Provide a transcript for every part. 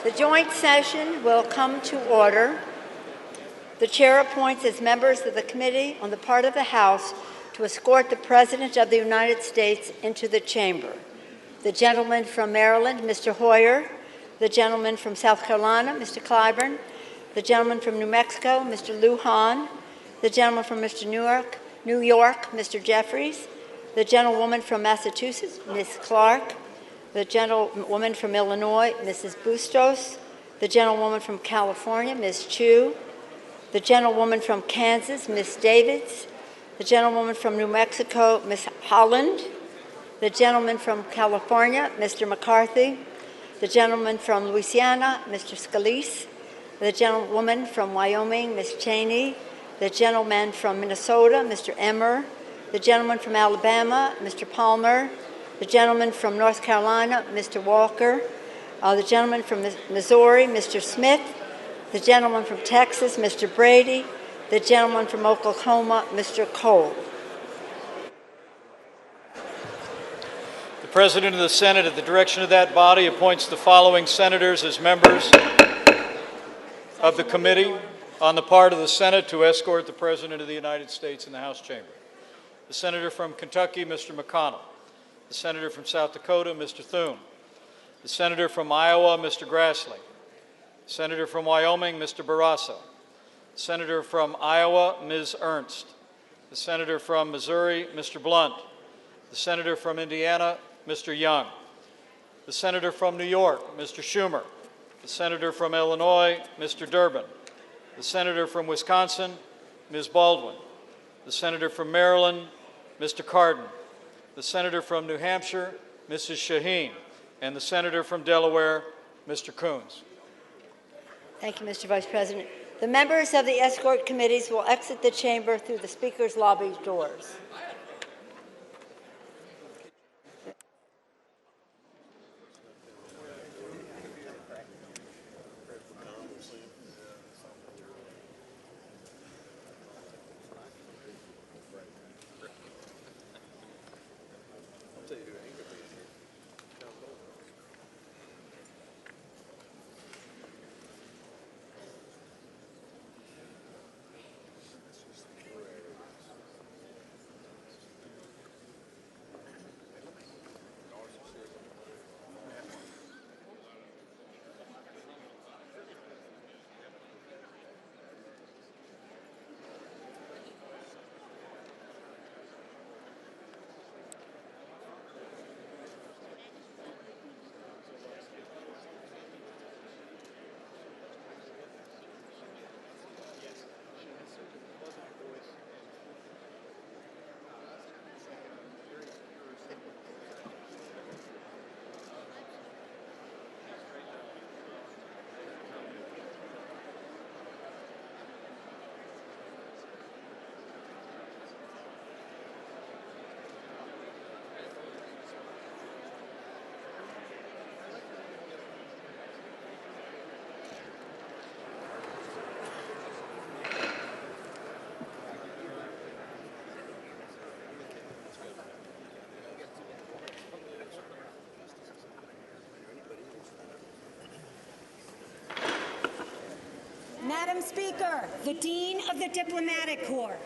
The joint session will come to order. The chair appoints as members of the committee on the part of the House to escort the President of the United States into the chamber. The gentleman from Maryland, Mr. Hoyer. The gentleman from South Carolina, Mr. Clyburn. The gentleman from New Mexico, Mr. Lujan. The gentleman from New York, Mr. Jeffries. The gentlewoman from Massachusetts, Ms. Clark. The gentlewoman from Illinois, Mrs. Bustos. The gentlewoman from California, Ms. Chu. The gentlewoman from Kansas, Ms. Davis. The gentlewoman from New Mexico, Ms. Holland. The gentleman from California, Mr. McCarthy. The gentleman from Louisiana, Mr. Scalise. The gentlewoman from Wyoming, Ms. Cheney. The gentleman from Minnesota, Mr. Emmer. The gentleman from Alabama, Mr. Palmer. The gentleman from North Carolina, Mr. Walker. The gentleman from Missouri, Mr. Smith. The gentleman from Texas, Mr. Brady. The gentleman from Oklahoma, Mr. Cole. The President of the Senate, at the direction of that body, appoints the following senators as members of the committee on the part of the Senate to escort the President of the United States in the House chamber. The Senator from Kentucky, Mr. McConnell. The Senator from South Dakota, Mr. Thune. The Senator from Iowa, Mr. Grassley. The Senator from Wyoming, Mr. Barrasso. The Senator from Iowa, Ms. Ernst. The Senator from Missouri, Mr. Blunt. The Senator from Indiana, Mr. Young. The Senator from New York, Mr. Schumer. The Senator from Illinois, Mr. Durbin. The Senator from Wisconsin, Ms. Baldwin. The Senator from Maryland, Mr. Cardin. The Senator from New Hampshire, Mrs. Shaheen. And the Senator from Delaware, Mr. Coons. Thank you, Mr. Vice President. The members of the escort committees will exit the chamber through the Speaker's lobby doors. Madam Speaker, the Dean of the Diplomatic Corps.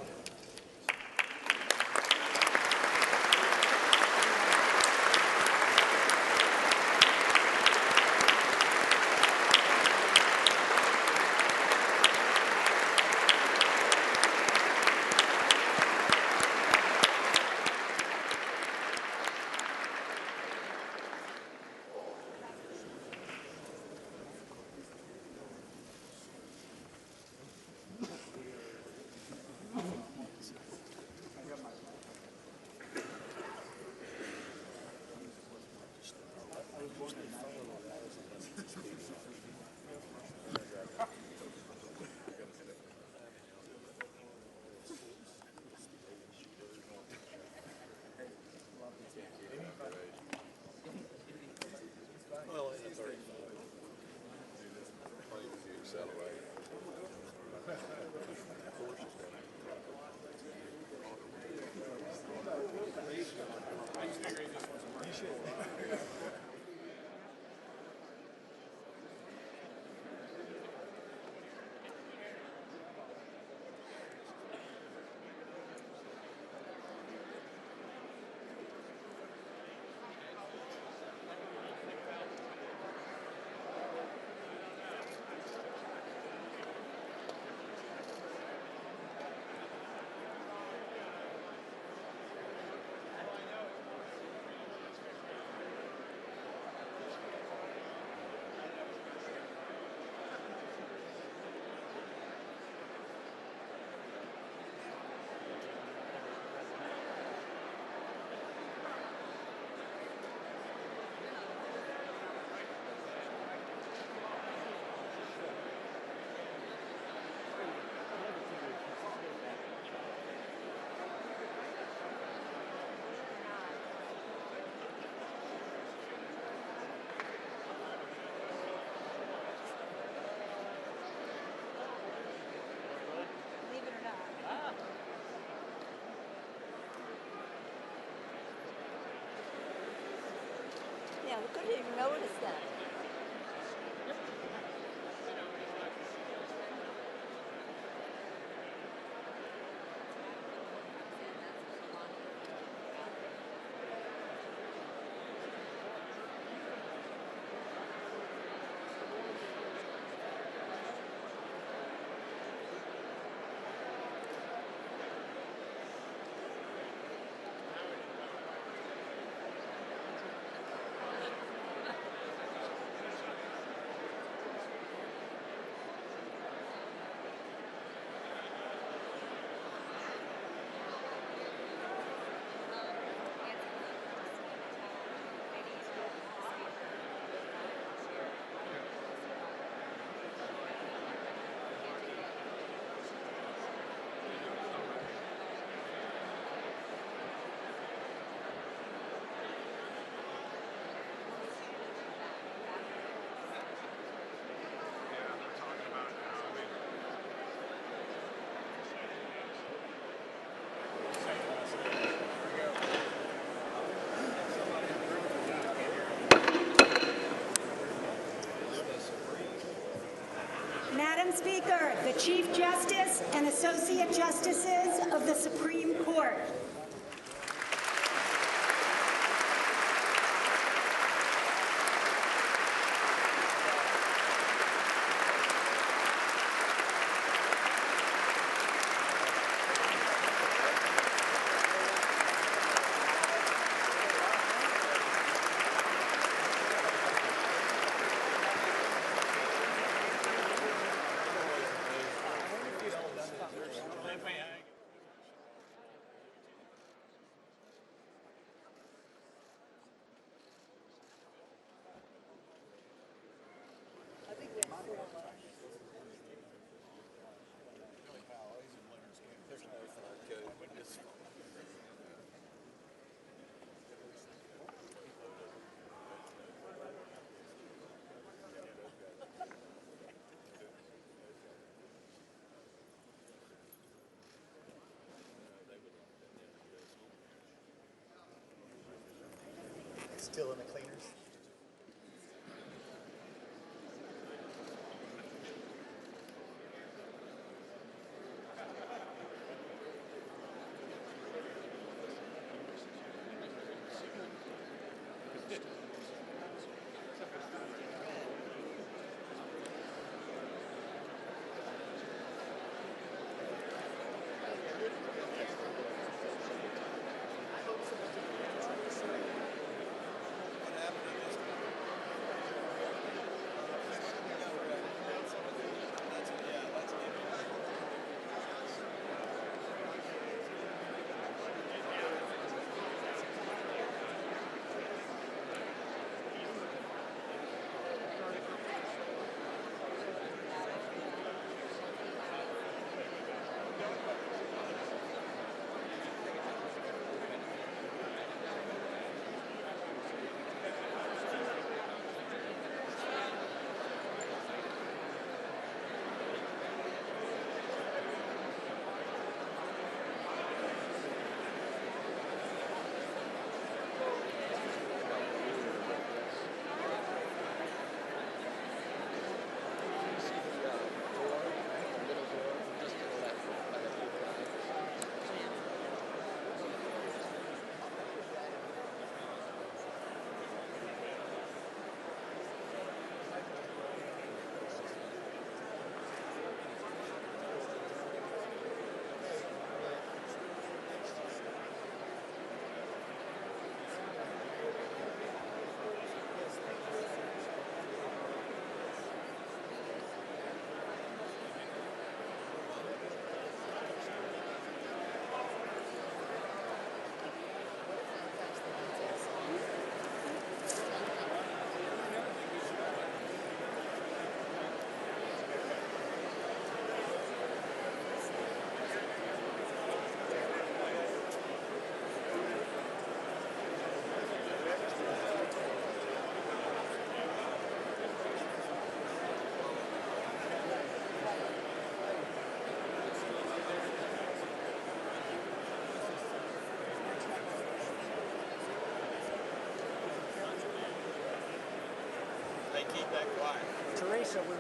I couldn't even notice that. Madam Speaker, the Chief Justice and Associate Justices of the Supreme Court. Still in the cleaners. What happened? keep that quiet. Teresa, we're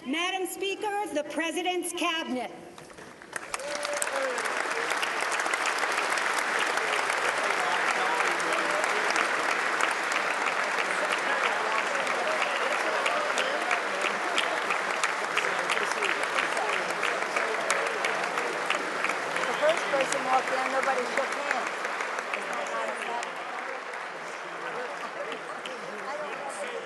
Madam Speaker, the President's Cabinet. The first person walked in, nobody shook hands. Isn't that not acceptable? I don't know what to say.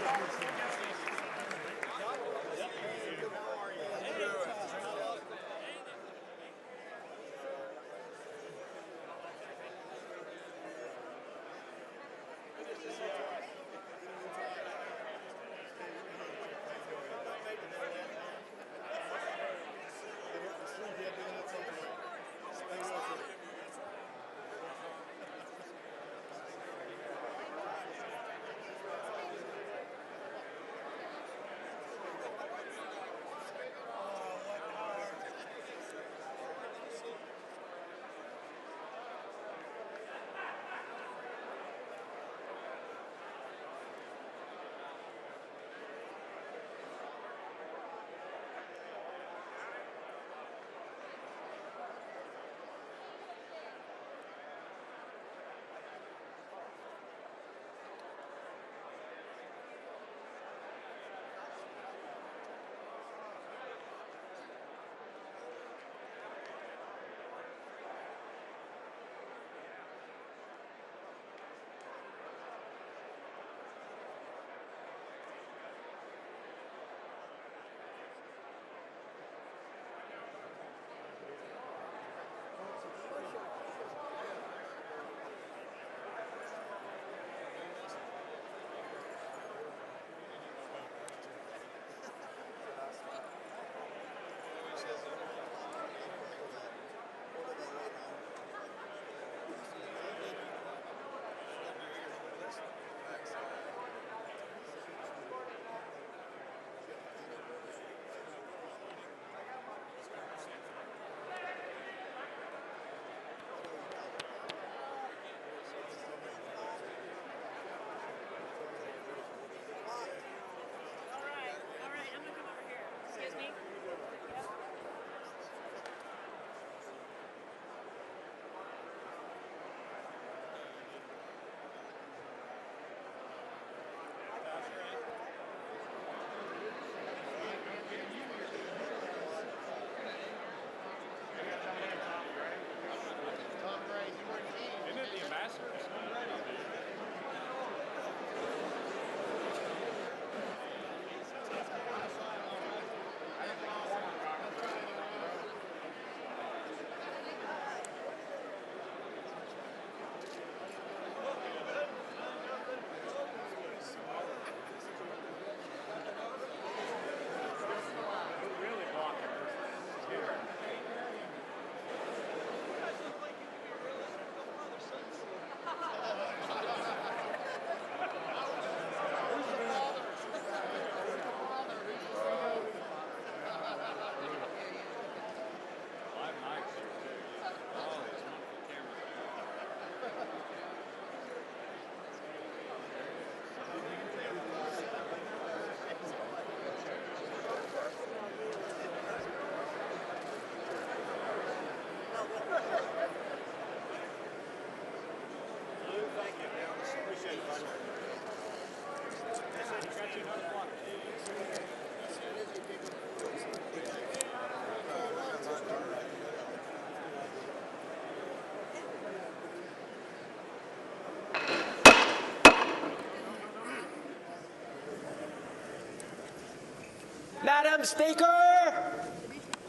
Madam Speaker,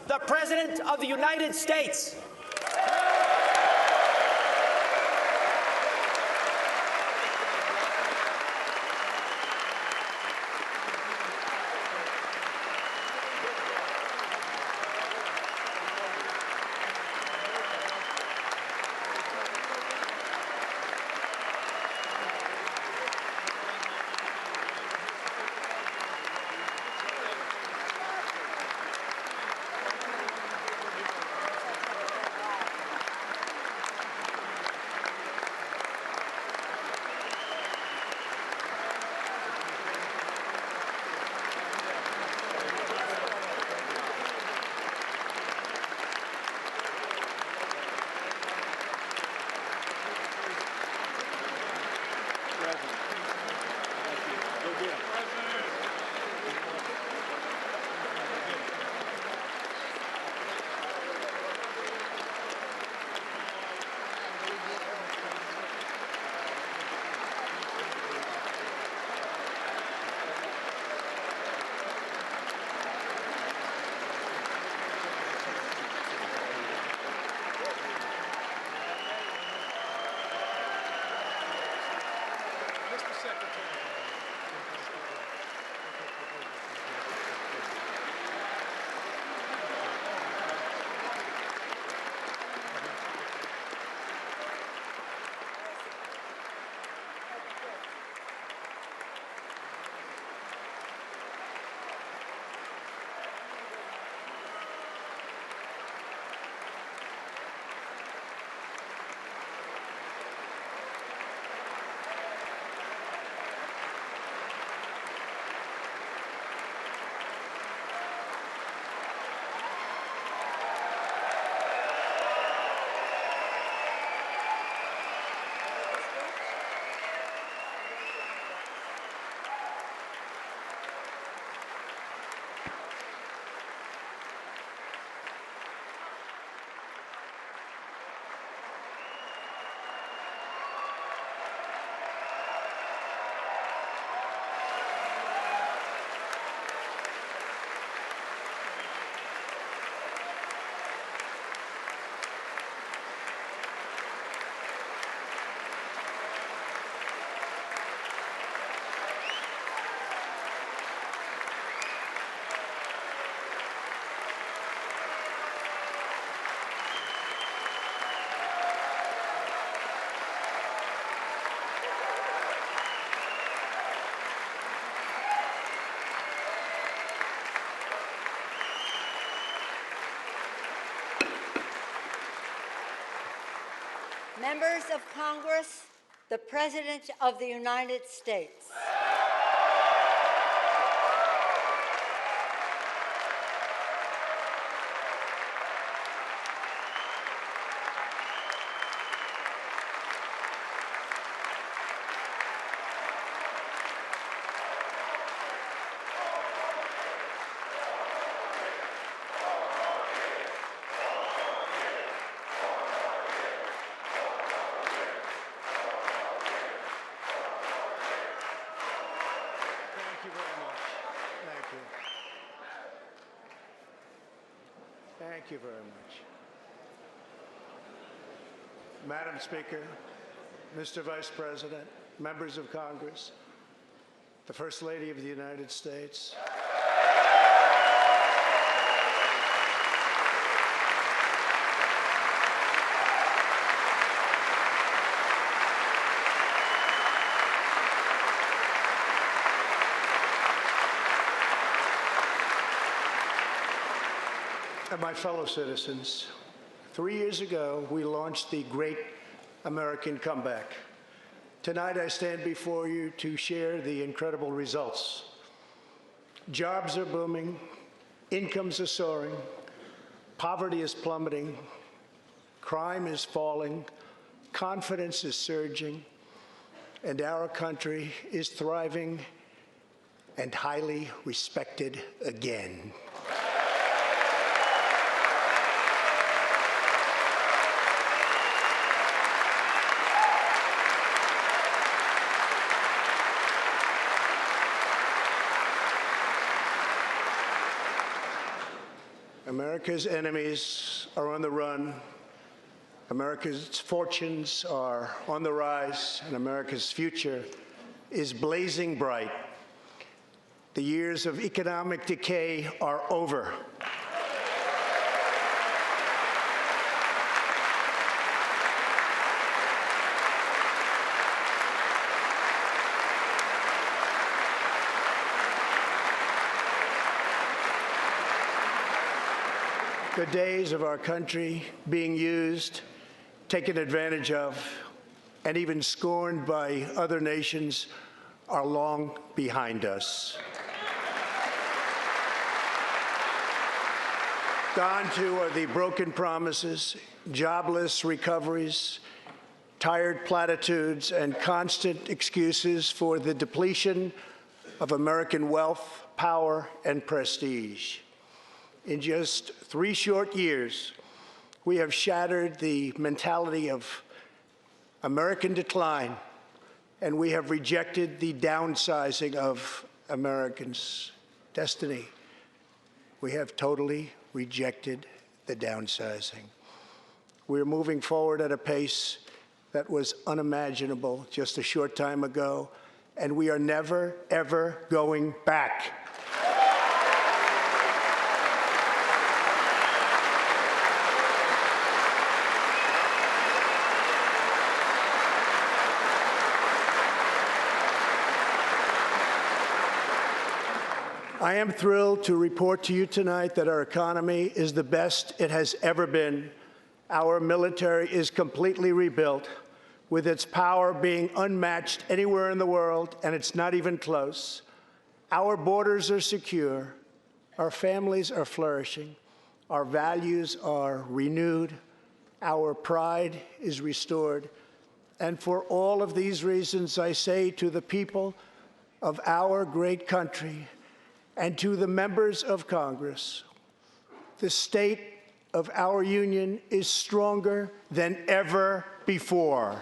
the President of the United States. Members of Congress, the President of the United States. Thank you very much. Madam Speaker, Mr. Vice President, members of Congress, the First Lady of the United States. And my fellow citizens, 3 years ago, we launched the Great American Comeback. Tonight, I stand before you to share the incredible results. Jobs are booming, incomes are soaring, poverty is plummeting, crime is falling, confidence is surging, and our country is thriving and highly respected again. America's enemies are on the run. America's fortunes are on the rise, and America's future is blazing bright. The years of economic decay are over. The days of our country being used, taken advantage of, and even scorned by other nations are long behind us. Gone too are the broken promises, jobless recoveries, tired platitudes, and constant excuses for the depletion of American wealth, power, and prestige. In just 3 short years, we have shattered the mentality of American decline, and we have rejected the downsizing of Americans' destiny. We have totally rejected the downsizing. We're moving forward at a pace that was unimaginable just a short time ago, and we are never, ever going back. I am thrilled to report to you tonight that our economy is the best it has ever been. Our military is completely rebuilt, with its power being unmatched anywhere in the world, and it's not even close. Our borders are secure. Our families are flourishing. Our values are renewed. Our pride is restored. And for all of these reasons, I say to the people of our great country, and to the members of Congress, the state of our union is stronger than ever before.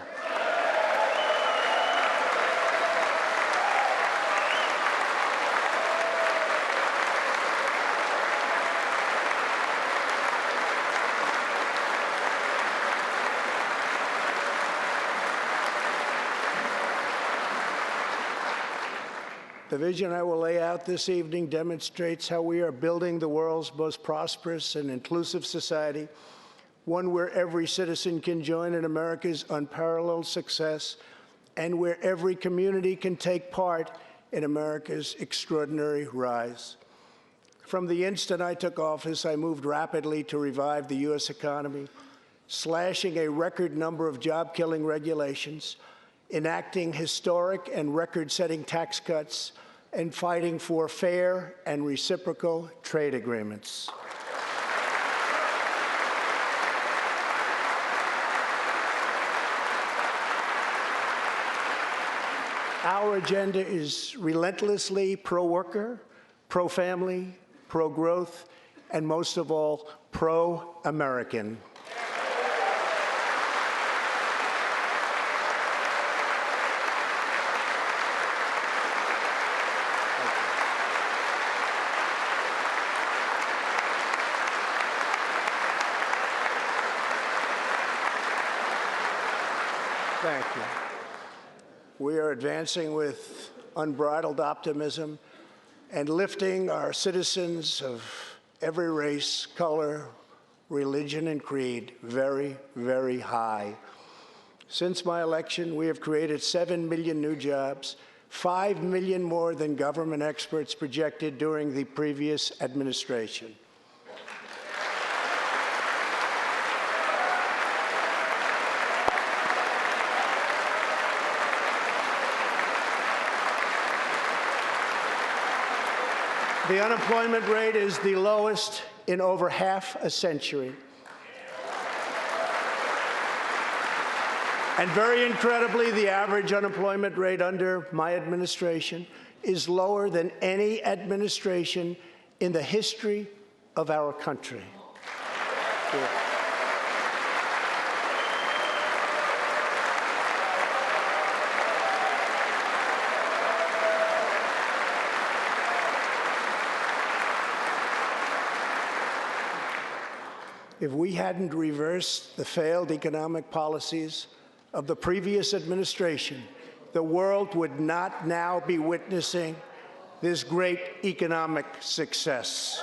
The vision I will lay out this evening demonstrates how we are building the world's most prosperous and inclusive society, one where every citizen can join in America's unparalleled success, and where every community can take part in America's extraordinary rise. From the instant I took office, I moved rapidly to revive the U.S. economy, slashing a record number of job-killing regulations, enacting historic and record-setting tax cuts, and fighting for fair and reciprocal trade agreements. Our agenda is relentlessly pro-worker, pro-family, pro-growth, and most of all, pro-American. Thank you. We are advancing with unbridled optimism and lifting our citizens of every race, color, religion, and creed very, very high. Since my election, we have created 7 million new jobs, 5 million more than government experts projected during the previous administration. The unemployment rate is the lowest in over half a century. And very incredibly, the average unemployment rate under my administration is lower than any administration in the history of our country. Yeah. If we hadn't reversed the failed economic policies of the previous administration, the world would not now be witnessing this great economic success.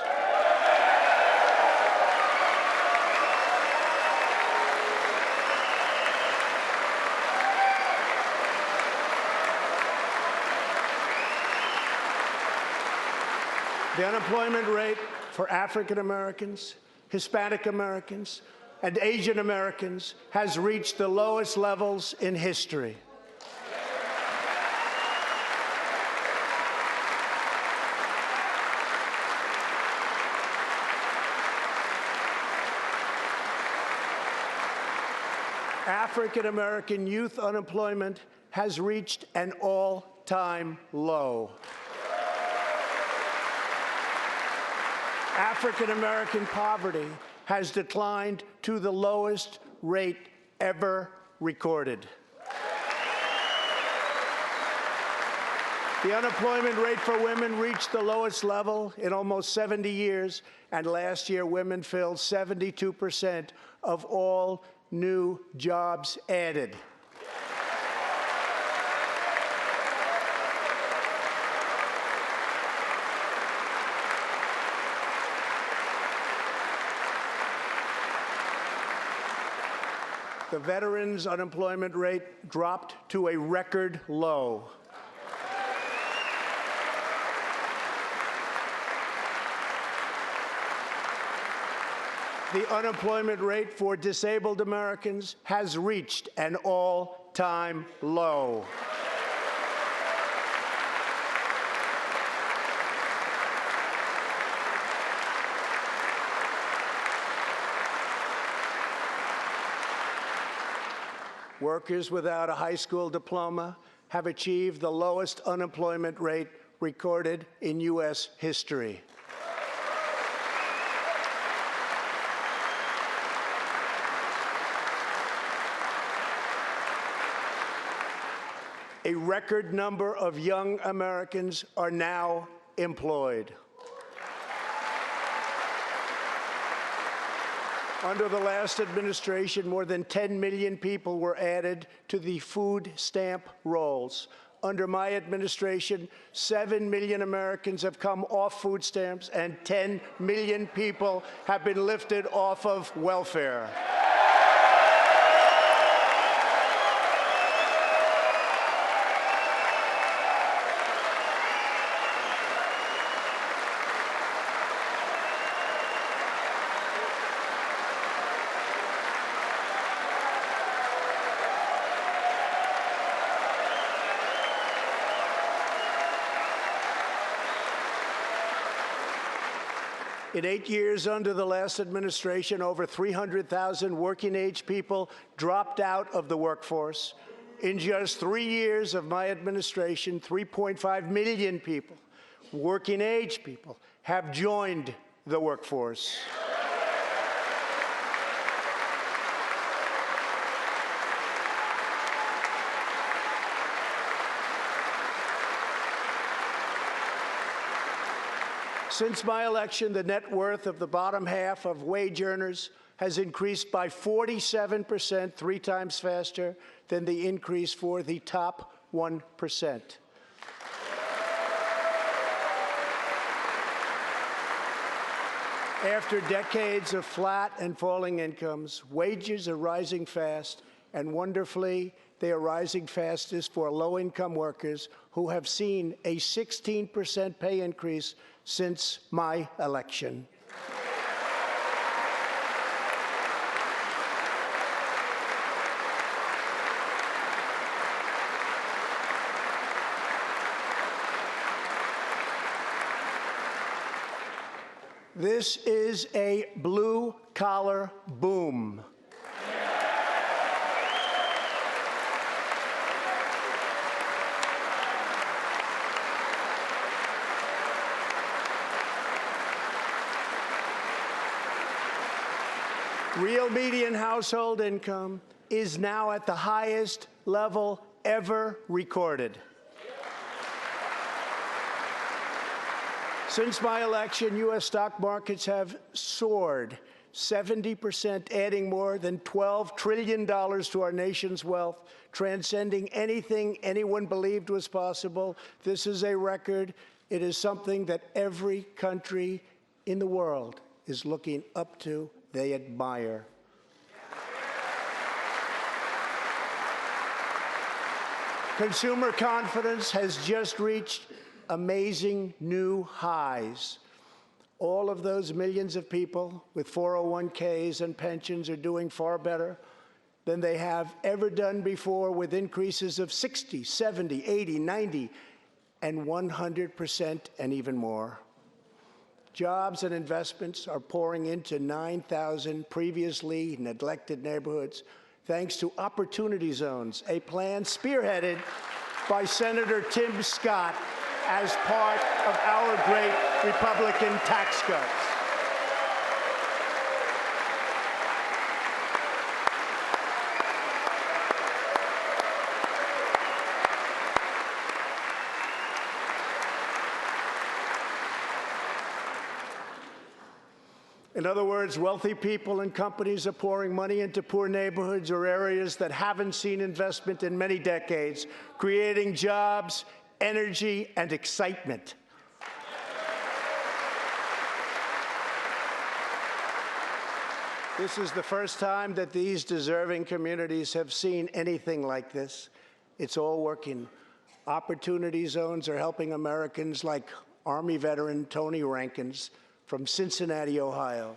The unemployment rate for African Americans, Hispanic Americans, and Asian Americans has reached the lowest levels in history. African American youth unemployment has reached an all-time low. African American poverty has declined to the lowest rate ever recorded. The unemployment rate for women reached the lowest level in almost 70 years, and last year women filled 72% of all new jobs added. The veterans' unemployment rate dropped to a record low. The unemployment rate for disabled Americans has reached an all-time low. Workers without a high school diploma have achieved the lowest unemployment rate recorded in U.S. history. A record number of young Americans are now employed. Under the last administration, more than 10 million people were added to the food stamp rolls. Under my administration, 7 million Americans have come off food stamps, and 10 million people have been lifted off of welfare. In 8 years under the last administration, over 300,000 working-age people dropped out of the workforce. In just 3 years of my administration, 3.5 million people, working-age people, have joined the workforce. Since my election, the net worth of the bottom half of wage earners has increased by 47%, 3 times faster than the increase for the top 1%. After decades of flat and falling incomes, wages are rising fast, and wonderfully, they are rising fastest for low-income workers who have seen a 16% pay increase since my election. This is a blue-collar boom. Real median household income is now at the highest level ever recorded. Since my election, U.S. stock markets have soared. 70%, adding more than $12 trillion to our nation's wealth, transcending anything anyone believed was possible. This is a record. It is something that every country in the world is looking up to. They admire. Consumer confidence has just reached amazing new highs. All of those millions of people with 401ks and pensions are doing far better than they have ever done before, with increases of 60, 70, 80, 90, and 100% and even more. Jobs and investments are pouring into 9,000 previously neglected neighborhoods, thanks to Opportunity Zones, a plan spearheaded by Senator Tim Scott as part of our great Republican tax cuts. In other words, wealthy people and companies are pouring money into poor neighborhoods or areas that haven't seen investment in many decades, creating jobs, energy, and excitement. This is the first time that these deserving communities have seen anything like this. It's all working. Opportunity Zones are helping Americans like Army veteran Tony Rankins from Cincinnati, Ohio.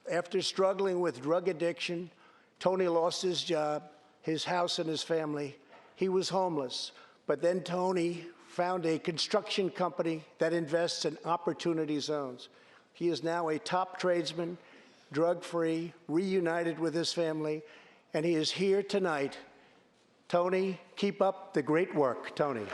After struggling with drug addiction, Tony lost his job, his house, and his family. He was homeless. But then Tony found a construction company that invests in Opportunity Zones. He is now a top tradesman, drug-free, reunited with his family, and he is here tonight. Tony, keep up the great work, Tony.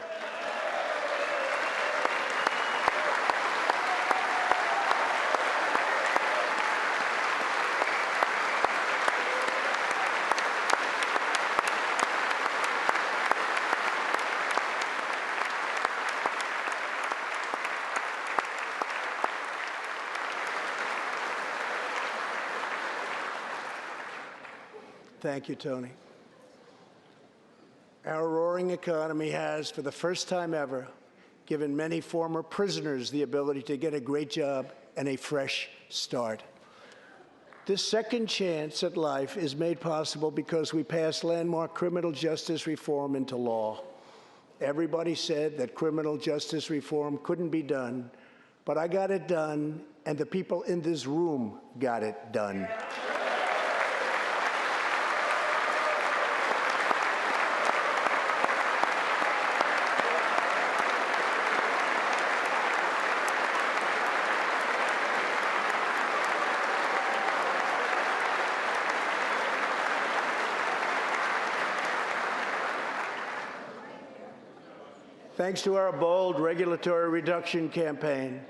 Thank you, Tony. Our roaring economy has, for the first time ever, given many former prisoners the ability to get a great job and a fresh start. This second chance at life is made possible because we passed landmark criminal justice reform into law. Everybody said that criminal justice reform couldn't be done, but I got it done, and the people in this room got it done. Thanks to our bold regulatory reduction campaign,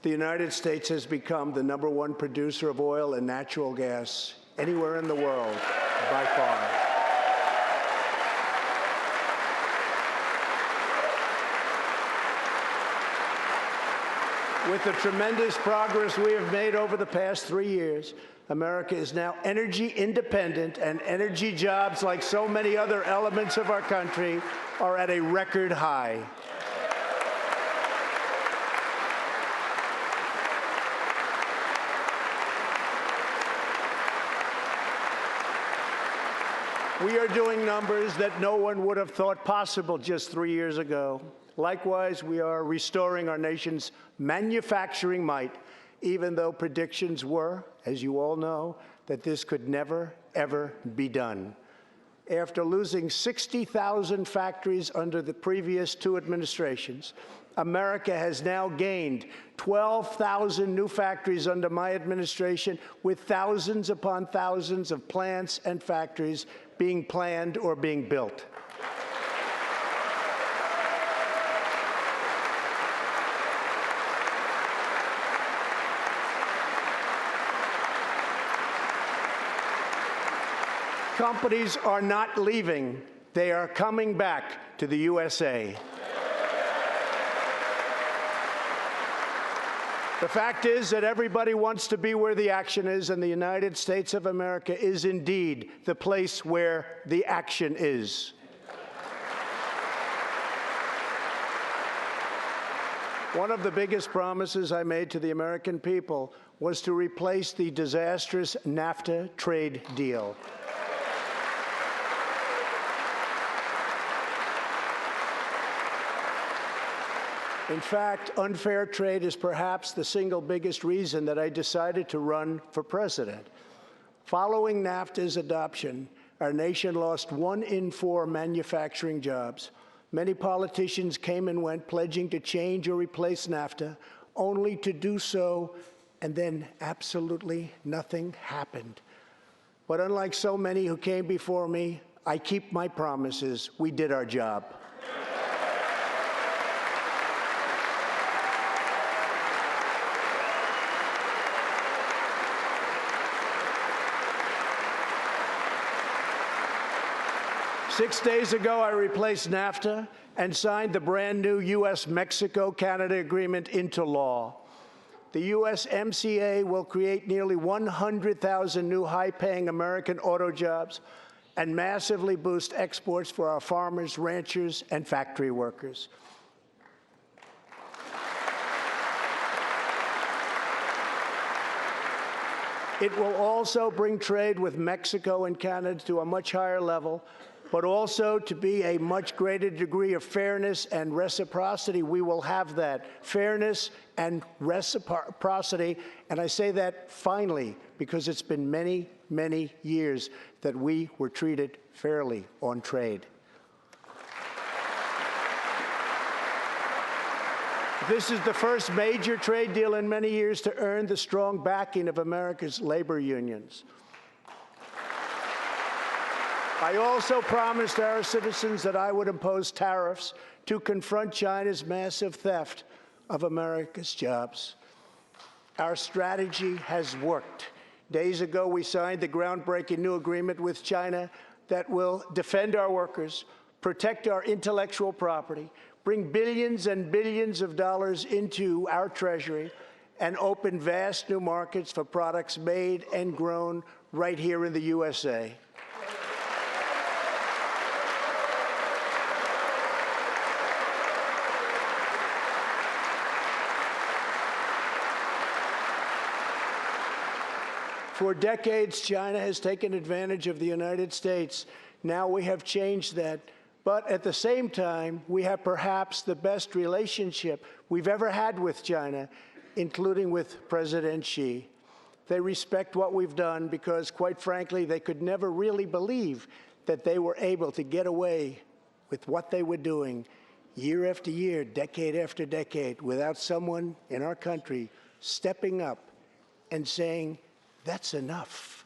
the United States has become the #1 producer of oil and natural gas anywhere in the world, by far. With the tremendous progress we have made over the past 3 years, America is now energy independent, and energy jobs, like so many other elements of our country, are at a record high. We are doing numbers that no one would have thought possible just 3 years ago. Likewise, we are restoring our nation's manufacturing might, even though predictions were, as you all know, that this could never, ever be done. After losing 60,000 factories under the previous 2 administrations, America has now gained 12,000 new factories under my administration, with thousands upon thousands of plants and factories being planned or being built. Companies are not leaving. They are coming back to the USA. The fact is that everybody wants to be where the action is, and the United States of America is indeed the place where the action is. One of the biggest promises I made to the American people was to replace the disastrous NAFTA trade deal. In fact, unfair trade is perhaps the single biggest reason that I decided to run for president. Following NAFTA's adoption, our nation lost 1 in 4 manufacturing jobs. Many politicians came and went pledging to change or replace NAFTA, only to do so, and then absolutely nothing happened. But unlike so many who came before me, I keep my promises. We did our job. 6 days ago, I replaced NAFTA and signed the brand new U.S.-Mexico-Canada agreement into law. The USMCA will create nearly 100,000 new high-paying American auto jobs and massively boost exports for our farmers, ranchers, and factory workers. It will also bring trade with Mexico and Canada to a much higher level, but also to be a much greater degree of fairness and reciprocity. We will have that fairness and reciprocity, and I say that finally because it's been many, many years that we were treated fairly on trade. This is the first major trade deal in many years to earn the strong backing of America's labor unions. I also promised our citizens that I would impose tariffs to confront China's massive theft of America's jobs. Our strategy has worked. Days ago, we signed the groundbreaking new agreement with China that will defend our workers, protect our intellectual property, bring billions and billions of dollars into our treasury, and open vast new markets for products made and grown right here in the USA. For decades, China has taken advantage of the United States. Now we have changed that. But at the same time, we have perhaps the best relationship we've ever had with China, including with President Xi. They respect what we've done because, quite frankly, they could never really believe that they were able to get away with what they were doing year after year, decade after decade, without someone in our country stepping up and saying, "That's enough."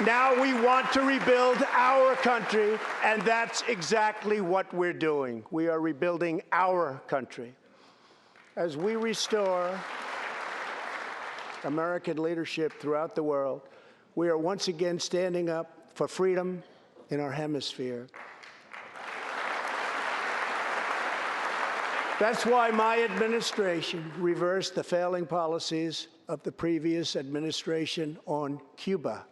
Now we want to rebuild our country, and that's exactly what we're doing. We are rebuilding our country. As we restore American leadership throughout the world, we are once again standing up for freedom in our hemisphere. That's why my administration reversed the failing policies of the previous administration on Cuba.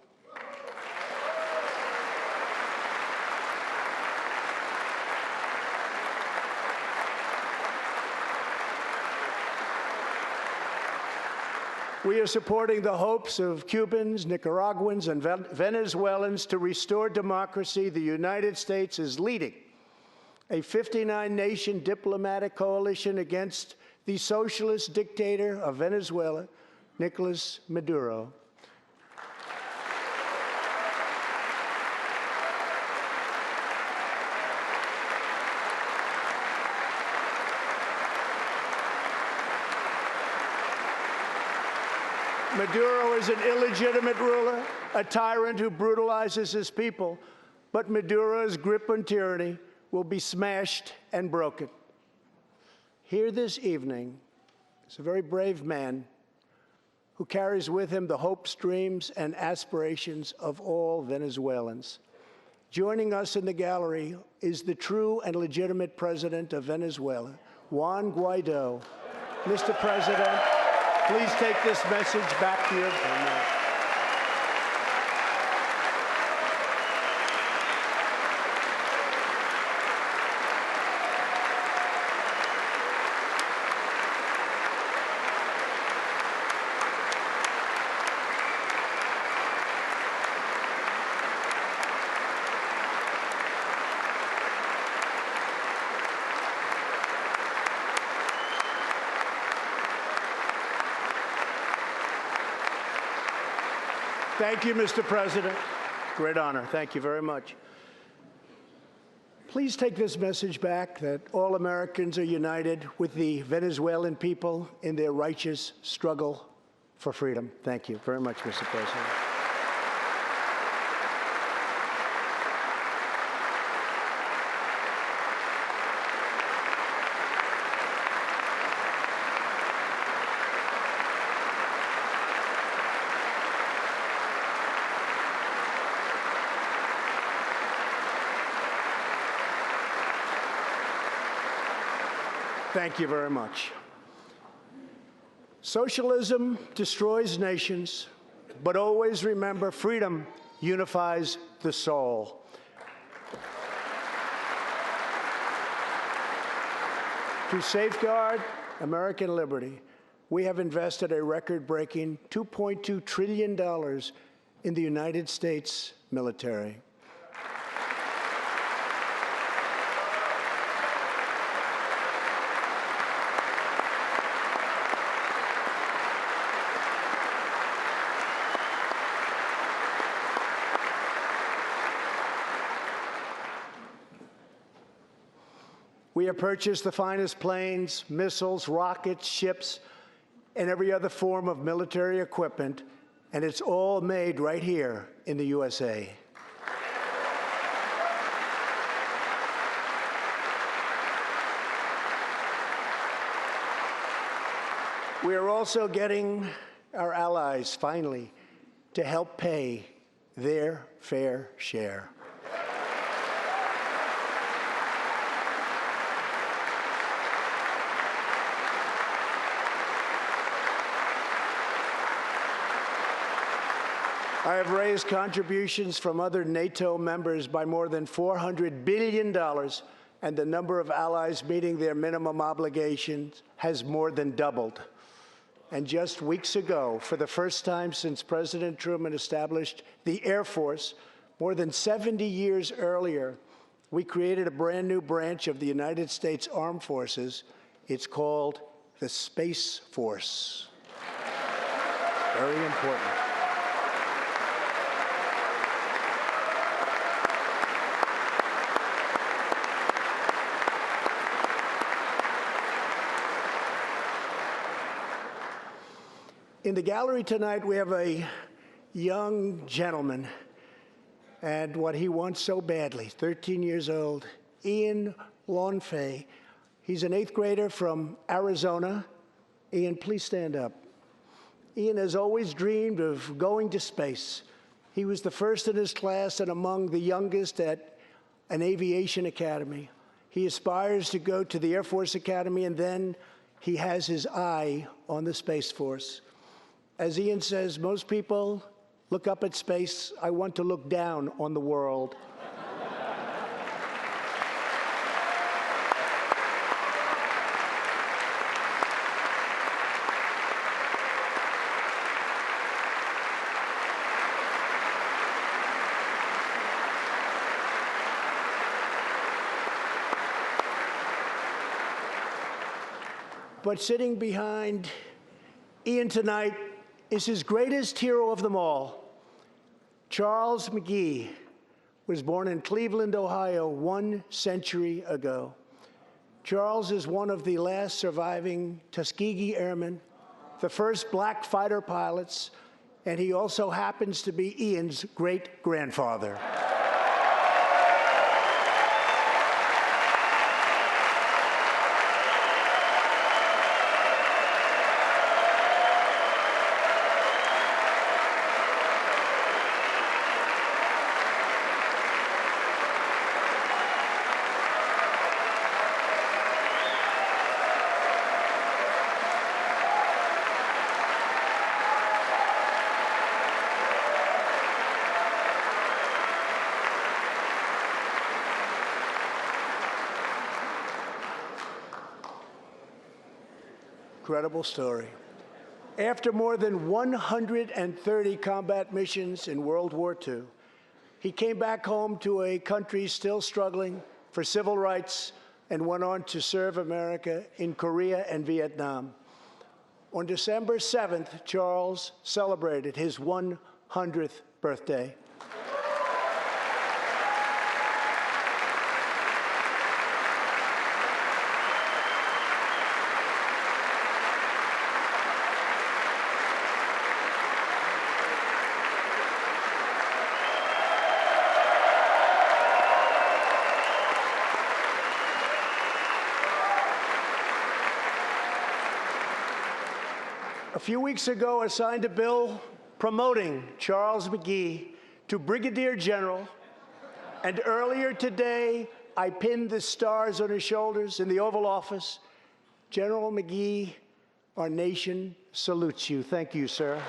We are supporting the hopes of Cubans, Nicaraguans, and Venezuelans to restore democracy. The United States is leading a 59-nation diplomatic coalition against the socialist dictator of Venezuela, Nicolas Maduro. Maduro is an illegitimate ruler, a tyrant who brutalizes his people, but Maduro's grip on tyranny will be smashed and broken. Here this evening is a very brave man who carries with him the hopes, dreams, and aspirations of all Venezuelans. Joining us in the gallery is the true and legitimate president of Venezuela, Juan Guaido. Mr. President, please take this message back to your homeland. Thank you, Mr. President. Great honor. Thank you very much. Please take this message back that all Americans are united with the Venezuelan people in their righteous struggle for freedom. Thank you very much, Mr. President. Thank you very much. Socialism destroys nations, but always remember freedom unifies the soul. To safeguard American liberty, we have invested a record-breaking $2.2 trillion in the United States military. We have purchased the finest planes, missiles, rockets, ships, and every other form of military equipment, and it's all made right here in the USA. We are also getting our allies, finally, to help pay their fair share. I have raised contributions from other NATO members by more than $400 billion, and the number of allies meeting their minimum obligations has more than doubled. And just weeks ago, for the first time since President Truman established the Air Force, more than 70 years earlier, we created a brand new branch of the United States Armed Forces. It's called the Space Force. Very important. In the gallery tonight, we have a young gentleman, and what he wants so badly, 13 years old, Ian Lawnfay. He's an 8th grader from Arizona. Ian, please stand up. Ian has always dreamed of going to space. He was the first in his class and among the youngest at an aviation academy. He aspires to go to the Air Force Academy, and then he has his eye on the Space Force. As Ian says, most people look up at space. I want to look down on the world. But sitting behind Ian tonight is his greatest hero of them all. Charles Magee was born in Cleveland, Ohio, 1 century ago. Charles is one of the last surviving Tuskegee Airmen, the first black fighter pilots, and he also happens to be Ian's great-grandfather. incredible story. After more than 130 combat missions in World War II, he came back home to a country still struggling for civil rights and went on to serve America in Korea and Vietnam. On December 7th, Charles celebrated his 100th birthday. A few weeks ago, I signed a bill promoting Charles Magee to Brigadier General, and earlier today, I pinned the stars on his shoulders in the Oval Office. General Magee, our nation salutes you. Thank you, sir.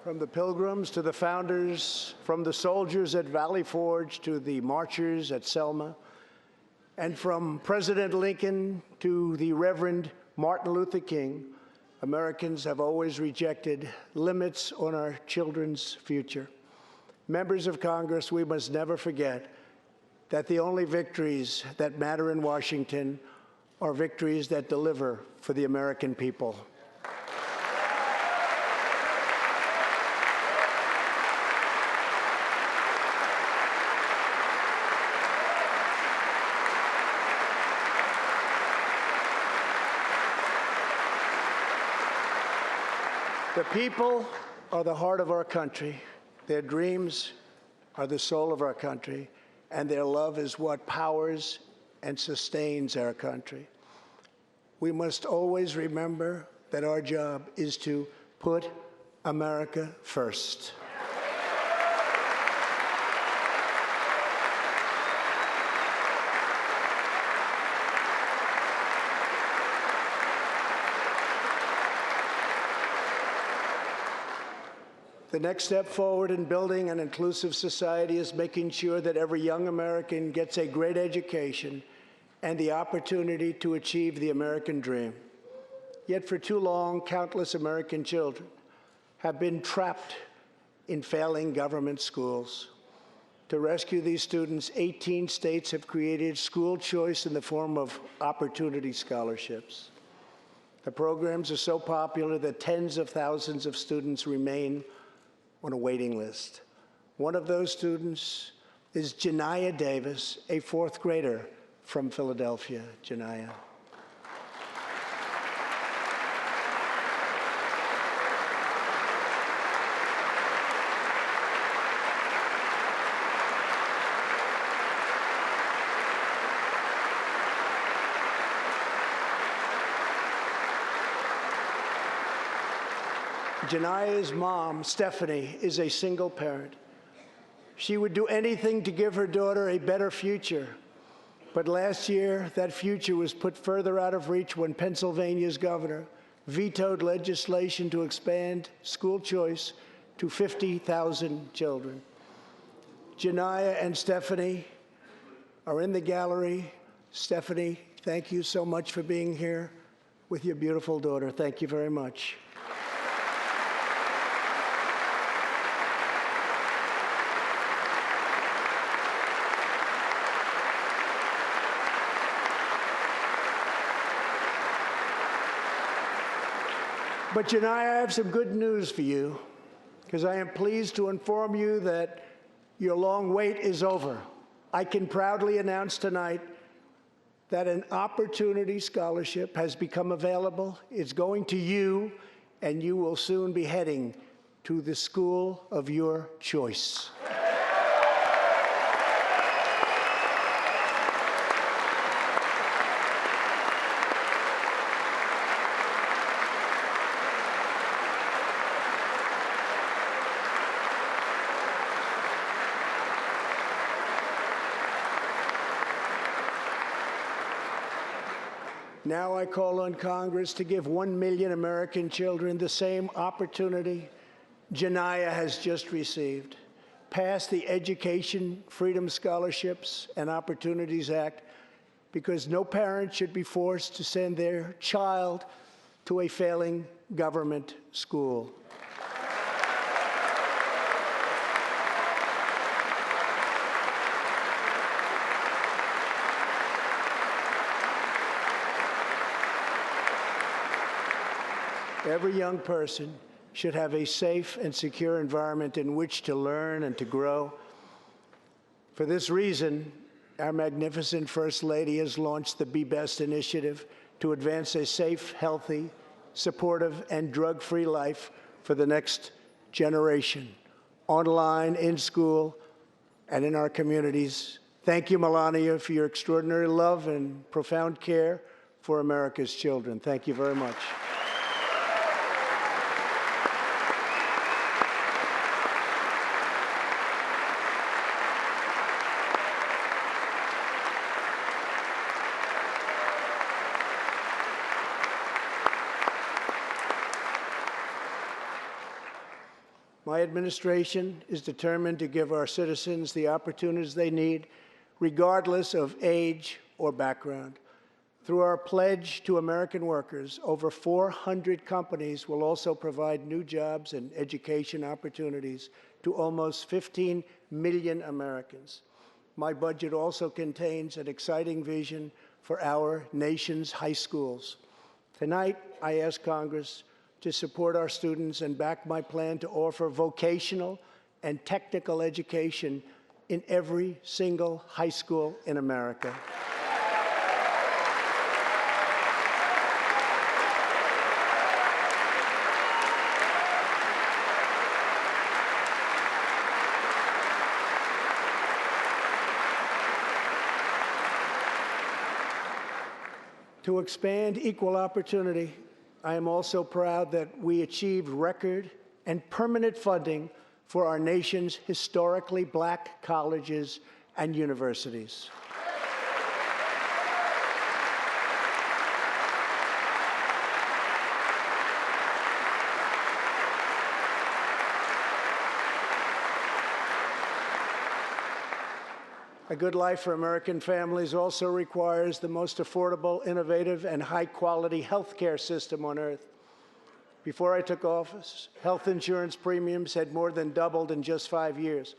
From the Pilgrims to the founders, from the soldiers at Valley Forge to the marchers at Selma, and from President Lincoln to the Reverend Martin Luther King, Americans have always rejected limits on our children's future. Members of Congress, we must never forget that the only victories that matter in Washington are victories that deliver for the American people. The people are the heart of our country. Their dreams are the soul of our country, and their love is what powers and sustains our country. We must always remember that our job is to put America first. The next step forward in building an inclusive society is making sure that every young American gets a great education and the opportunity to achieve the American dream. Yet for too long, countless American children have been trapped in failing government schools. To rescue these students, 18 states have created school choice in the form of opportunity scholarships. The programs are so popular that tens of thousands of students remain on a waiting list. One of those students is Jenaya Davis, a fourth grader from Philadelphia. Jenaya. Jenaya's mom, Stephanie, is a single parent. She would do anything to give her daughter a better future. But last year, that future was put further out of reach when Pennsylvania's governor vetoed legislation to expand school choice to 50,000 children. Jenaya and Stephanie are in the gallery. Stephanie, thank you so much for being here with your beautiful daughter. Thank you very much. But Jenaya, I have some good news for you, because I am pleased to inform you that your long wait is over. I can proudly announce tonight that an opportunity scholarship has become available. It's going to you, and you will soon be heading to the school of your choice. Now I call on Congress to give 1 million American children the same opportunity Jenaya has just received. Pass the Education Freedom Scholarships and Opportunities Act, because no parent should be forced to send their child to a failing government school. Every young person should have a safe and secure environment in which to learn and to grow. For this reason, our magnificent First Lady has launched the Be Best initiative to advance a safe, healthy, supportive, and drug-free life for the next generation, online, in school, and in our communities. Thank you, Melania, for your extraordinary love and profound care for America's children. Thank you very much. My administration is determined to give our citizens the opportunities they need, regardless of age or background. Through our pledge to American workers, over 400 companies will also provide new jobs and education opportunities to almost 15 million Americans. My budget also contains an exciting vision for our nation's high schools. Tonight, I ask Congress to support our students and back my plan to offer vocational and technical education in every single high school in America. To expand equal opportunity, I am also proud that we achieved record and permanent funding for our nation's historically black colleges and universities. A good life for American families also requires the most affordable, innovative, and high-quality health care system on earth. Before I took office, health insurance premiums had more than doubled in just 5 years.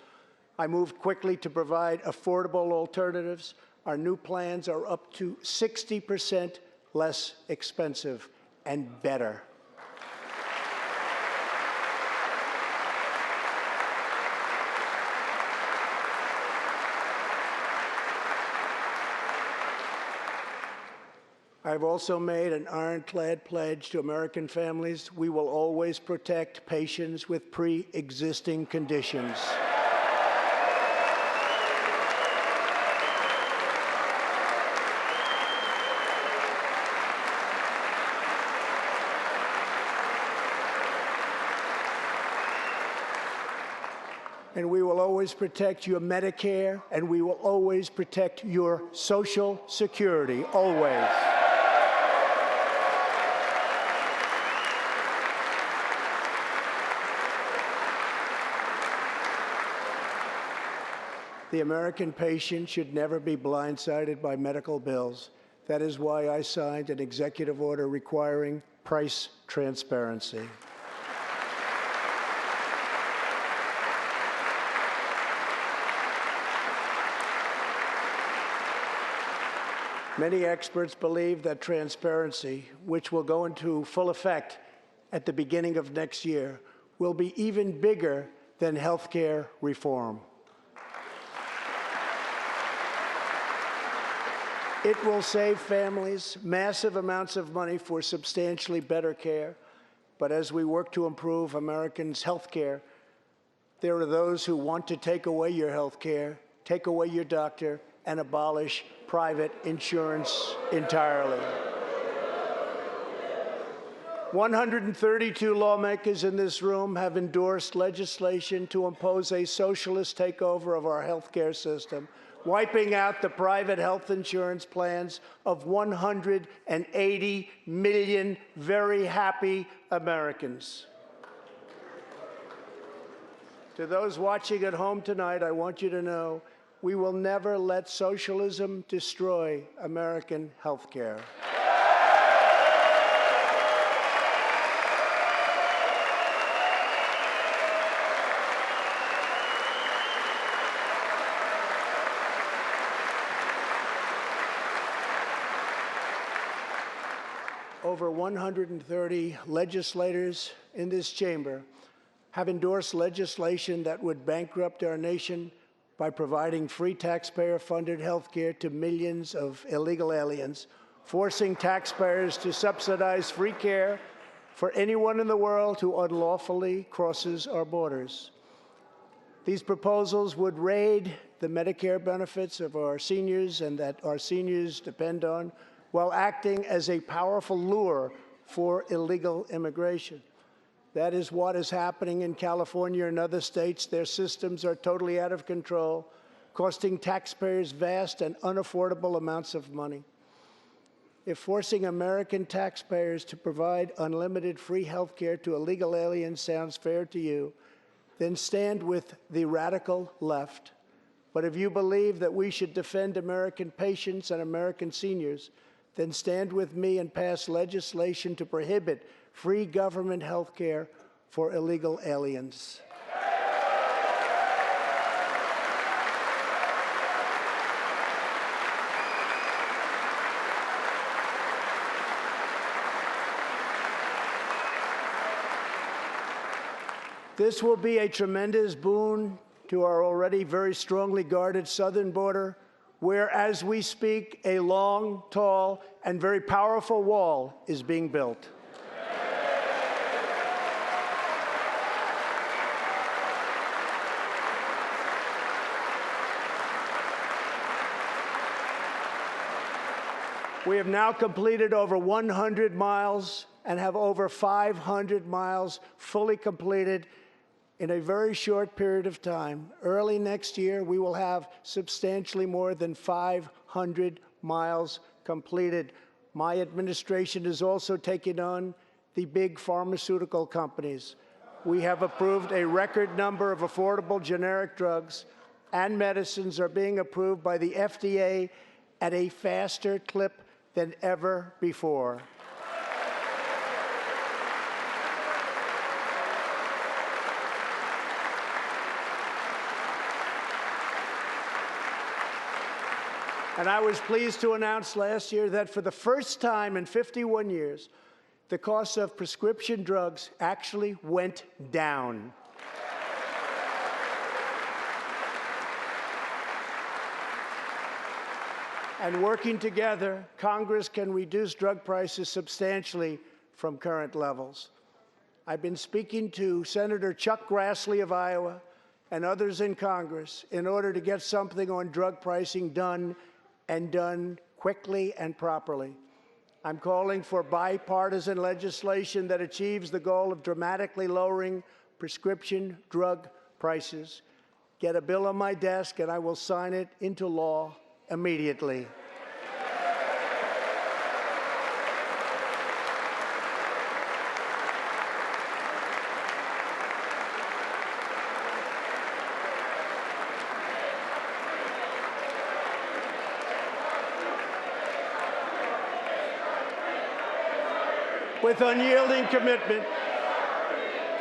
I moved quickly to provide affordable alternatives. Our new plans are up to 60% less expensive and better. I've also made an ironclad pledge to American families. We will always protect patients with pre-existing conditions. And we will always protect your Medicare, and we will always protect your Social Security, always. The American patient should never be blindsided by medical bills. That is why I signed an executive order requiring price transparency. Many experts believe that transparency, which will go into full effect at the beginning of next year, will be even bigger than health care reform. It will save families massive amounts of money for substantially better care. But as we work to improve Americans' health care, there are those who want to take away your health care, take away your doctor, and abolish private insurance entirely. 132 lawmakers in this room have endorsed legislation to impose a socialist takeover of our health care system. wiping out the private health insurance plans of 180 million very happy Americans. To those watching at home tonight, I want you to know we will never let socialism destroy American health care. Over 130 legislators in this chamber have endorsed legislation that would bankrupt our nation by providing free taxpayer-funded health care to millions of illegal aliens, forcing taxpayers to subsidize free care for anyone in the world who unlawfully crosses our borders. These proposals would raid the Medicare benefits of our seniors and that our seniors depend on, while acting as a powerful lure for illegal immigration. That is what is happening in California and other states. Their systems are totally out of control, costing taxpayers vast and unaffordable amounts of money. If forcing American taxpayers to provide unlimited free health care to illegal aliens sounds fair to you, then stand with the radical left. But if you believe that we should defend American patients and American seniors, then stand with me and pass legislation to prohibit free government health care for illegal aliens. This will be a tremendous boon to our already very strongly guarded southern border, where, as we speak, a long, tall, and very powerful wall is being built. We have now completed over 100 miles and have over 500 miles fully completed in a very short period of time. Early next year, we will have substantially more than 500 miles completed. My administration is also taking on the big pharmaceutical companies. We have approved a record number of affordable generic drugs, and medicines are being approved by the FDA at a faster clip than ever before. And I was pleased to announce last year that for the first time in 51 years, the cost of prescription drugs actually went down. And working together, Congress can reduce drug prices substantially from current levels. I've been speaking to Senator Chuck Grassley of Iowa and others in Congress in order to get something on drug pricing done, and done quickly and properly. I'm calling for bipartisan legislation that achieves the goal of dramatically lowering prescription drug prices. Get a bill on my desk, and I will sign it into law immediately. With unyielding commitment,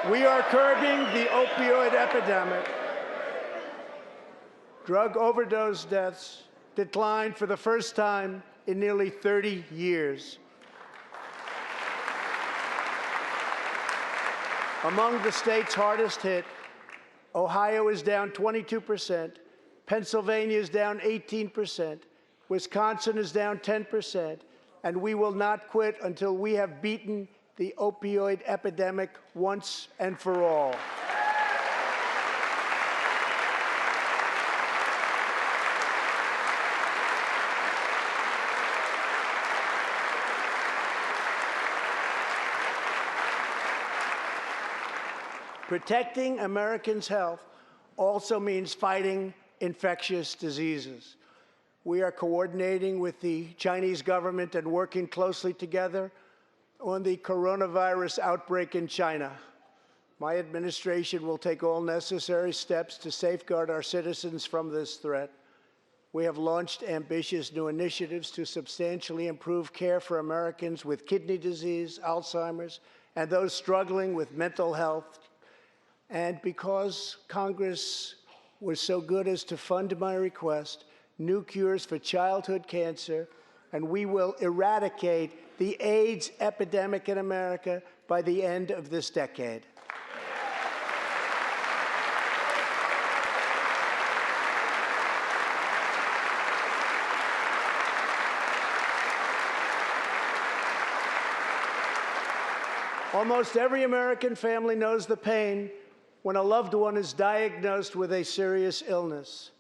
we are curbing the opioid epidemic. Drug overdose deaths declined for the first time in nearly 30 years. Among the states hardest hit, Ohio is down 22%, Pennsylvania is down 18%, Wisconsin is down 10%, and we will not quit until we have beaten the opioid epidemic once and for all. Protecting Americans' health also means fighting infectious diseases. We are coordinating with the Chinese government and working closely together on the coronavirus outbreak in China. My administration will take all necessary steps to safeguard our citizens from this threat. We have launched ambitious new initiatives to substantially improve care for Americans with kidney disease, Alzheimer's, and those struggling with mental health. And because Congress was so good as to fund my request, new cures for childhood cancer, and we will eradicate the AIDS epidemic in America by the end of this decade. Almost every American family knows the pain when a loved one is diagnosed with a serious illness.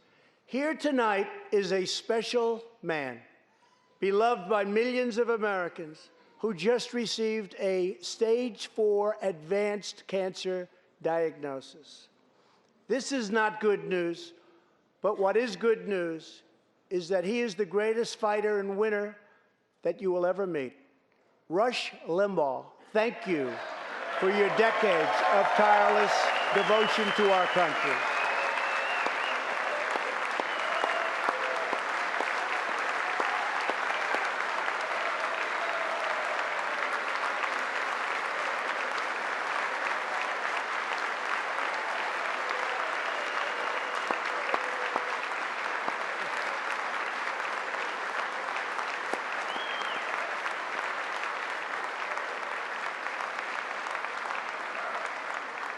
Here tonight is a special man, beloved by millions of Americans, who just received a stage 4 advanced cancer diagnosis. This is not good news, but what is good news is that he is the greatest fighter and winner that you will ever meet. Rush Limbaugh, thank you for your decades of tireless devotion to our country.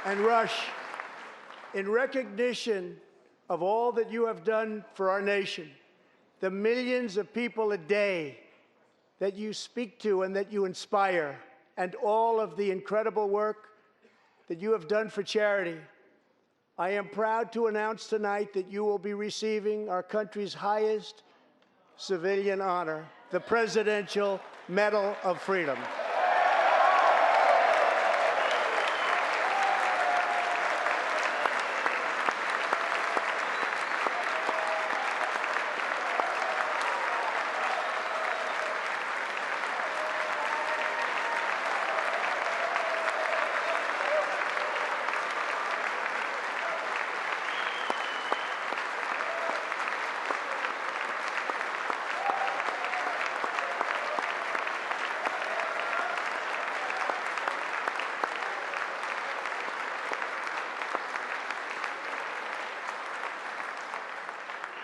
And Rush, in recognition of all that you have done for our nation, the millions of people a day that you speak to and that you inspire, and all of the incredible work that you have done for charity, I am proud to announce tonight that you will be receiving our country's highest civilian honor, the Presidential Medal of Freedom.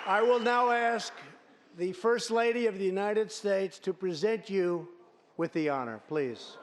I will now ask the First Lady of the United States to present you with the honor, please.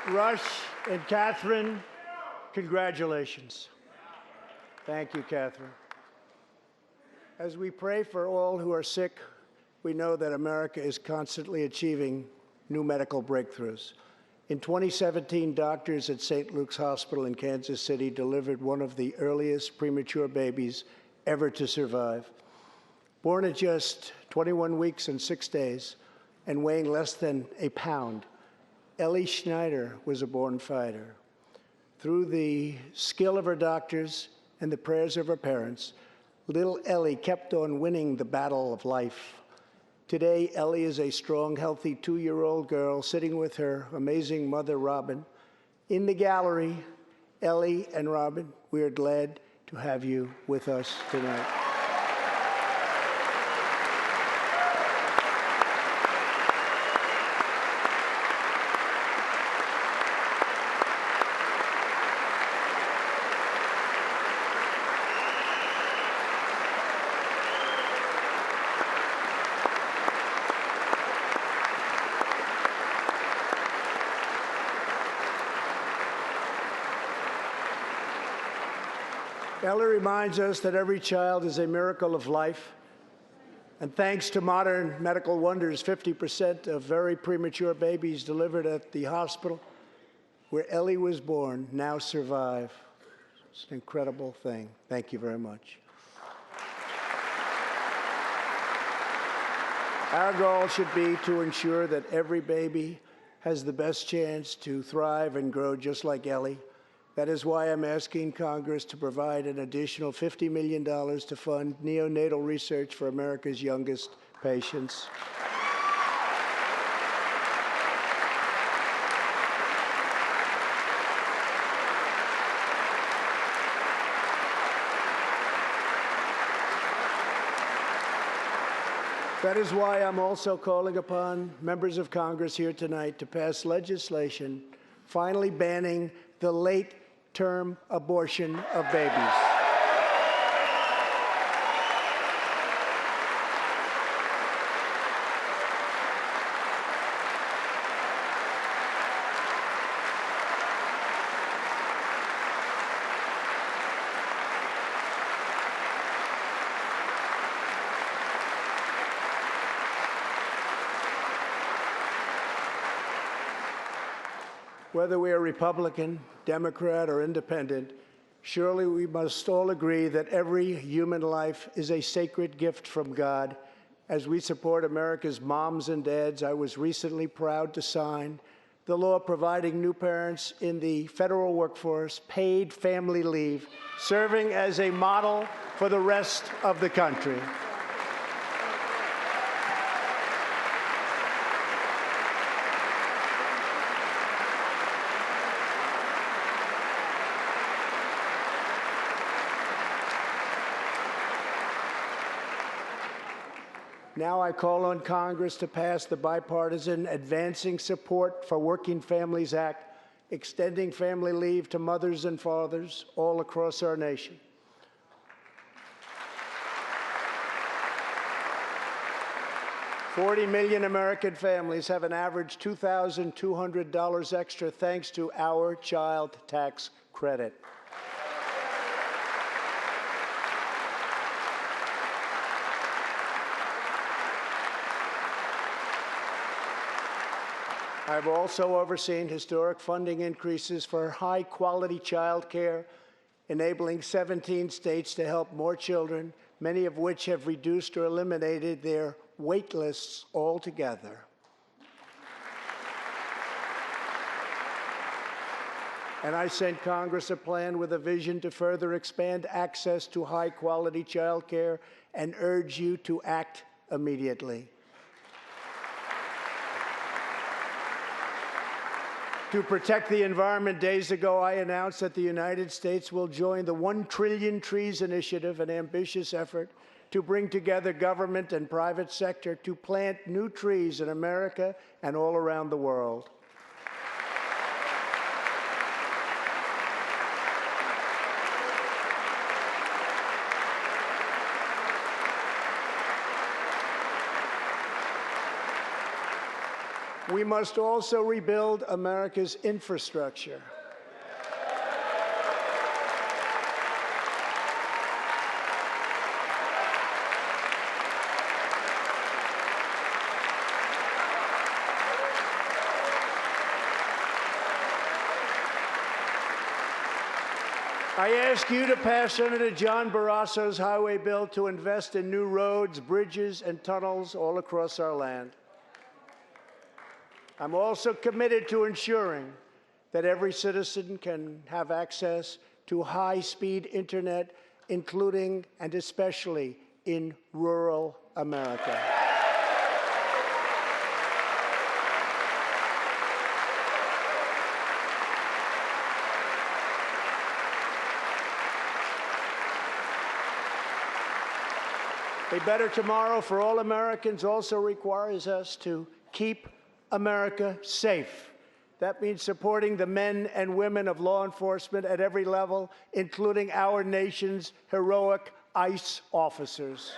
Rush and Catherine, congratulations. Thank you, Catherine. As we pray for all who are sick, we know that America is constantly achieving new medical breakthroughs. In 2017, doctors at St. Luke's Hospital in Kansas City delivered one of the earliest premature babies ever to survive. Born at just 21 weeks and 6 days and weighing less than a pound, Ellie Schneider was a born fighter. Through the skill of her doctors and the prayers of her parents, little Ellie kept on winning the battle of life. Today, Ellie is a strong, healthy 2-year-old girl sitting with her amazing mother, Robin, In the gallery, Ellie and Robin, we are glad to have you with us tonight. Ellie reminds us that every child is a miracle of life. And thanks to modern medical wonders, 50% of very premature babies delivered at the hospital where Ellie was born now survive. It's an incredible thing. Thank you very much. Our goal should be to ensure that every baby has the best chance to thrive and grow just like Ellie. That is why I'm asking Congress to provide an additional $50 million to fund neonatal research for America's youngest patients. That is why I'm also calling upon members of Congress here tonight to pass legislation finally banning the late-term abortion of babies. Whether we are Republican, Democrat, or Independent, surely we must all agree that every human life is a sacred gift from God. As we support America's moms and dads, I was recently proud to sign the law providing new parents in the federal workforce paid family leave, serving as a model for the rest of the country. Now I call on Congress to pass the bipartisan Advancing Support for Working Families Act, extending family leave to mothers and fathers all across our nation. $40 million American families have an average $2,200 extra thanks to our child tax credit. I've also overseen historic funding increases for high-quality child care, enabling 17 states to help more children, many of which have reduced or eliminated their wait lists altogether. And I sent Congress a plan with a vision to further expand access to high-quality child care and urge you to act immediately. To protect the environment, days ago, I announced that the United States will join the 1 Trillion Trees Initiative, an ambitious effort to bring together government and private sector to plant new trees in America and all around the world. We must also rebuild America's infrastructure. I ask you to pass Senator John Barrasso's highway bill to invest in new roads, bridges, and tunnels all across our land. I'm also committed to ensuring that every citizen can have access to high-speed internet, including and especially in rural America. A better tomorrow for all Americans also requires us to keep America safe. That means supporting the men and women of law enforcement at every level, including our nation's heroic ICE officers.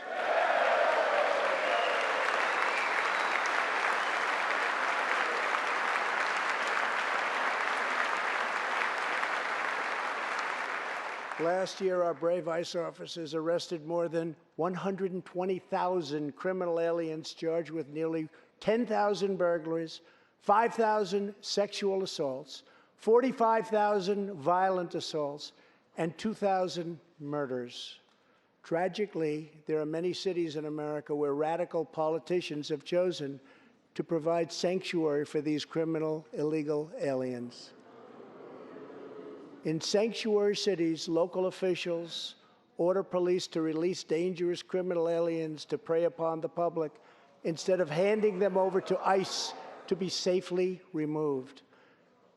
Last year, our brave ICE officers arrested more than 120,000 criminal aliens charged with nearly 10,000 burglaries, 5,000 sexual assaults, 45,000 violent assaults, and 2,000 murders. Tragically, there are many cities in America where radical politicians have chosen to provide sanctuary for these criminal illegal aliens. In sanctuary cities, local officials order police to release dangerous criminal aliens to prey upon the public instead of handing them over to ICE to be safely removed.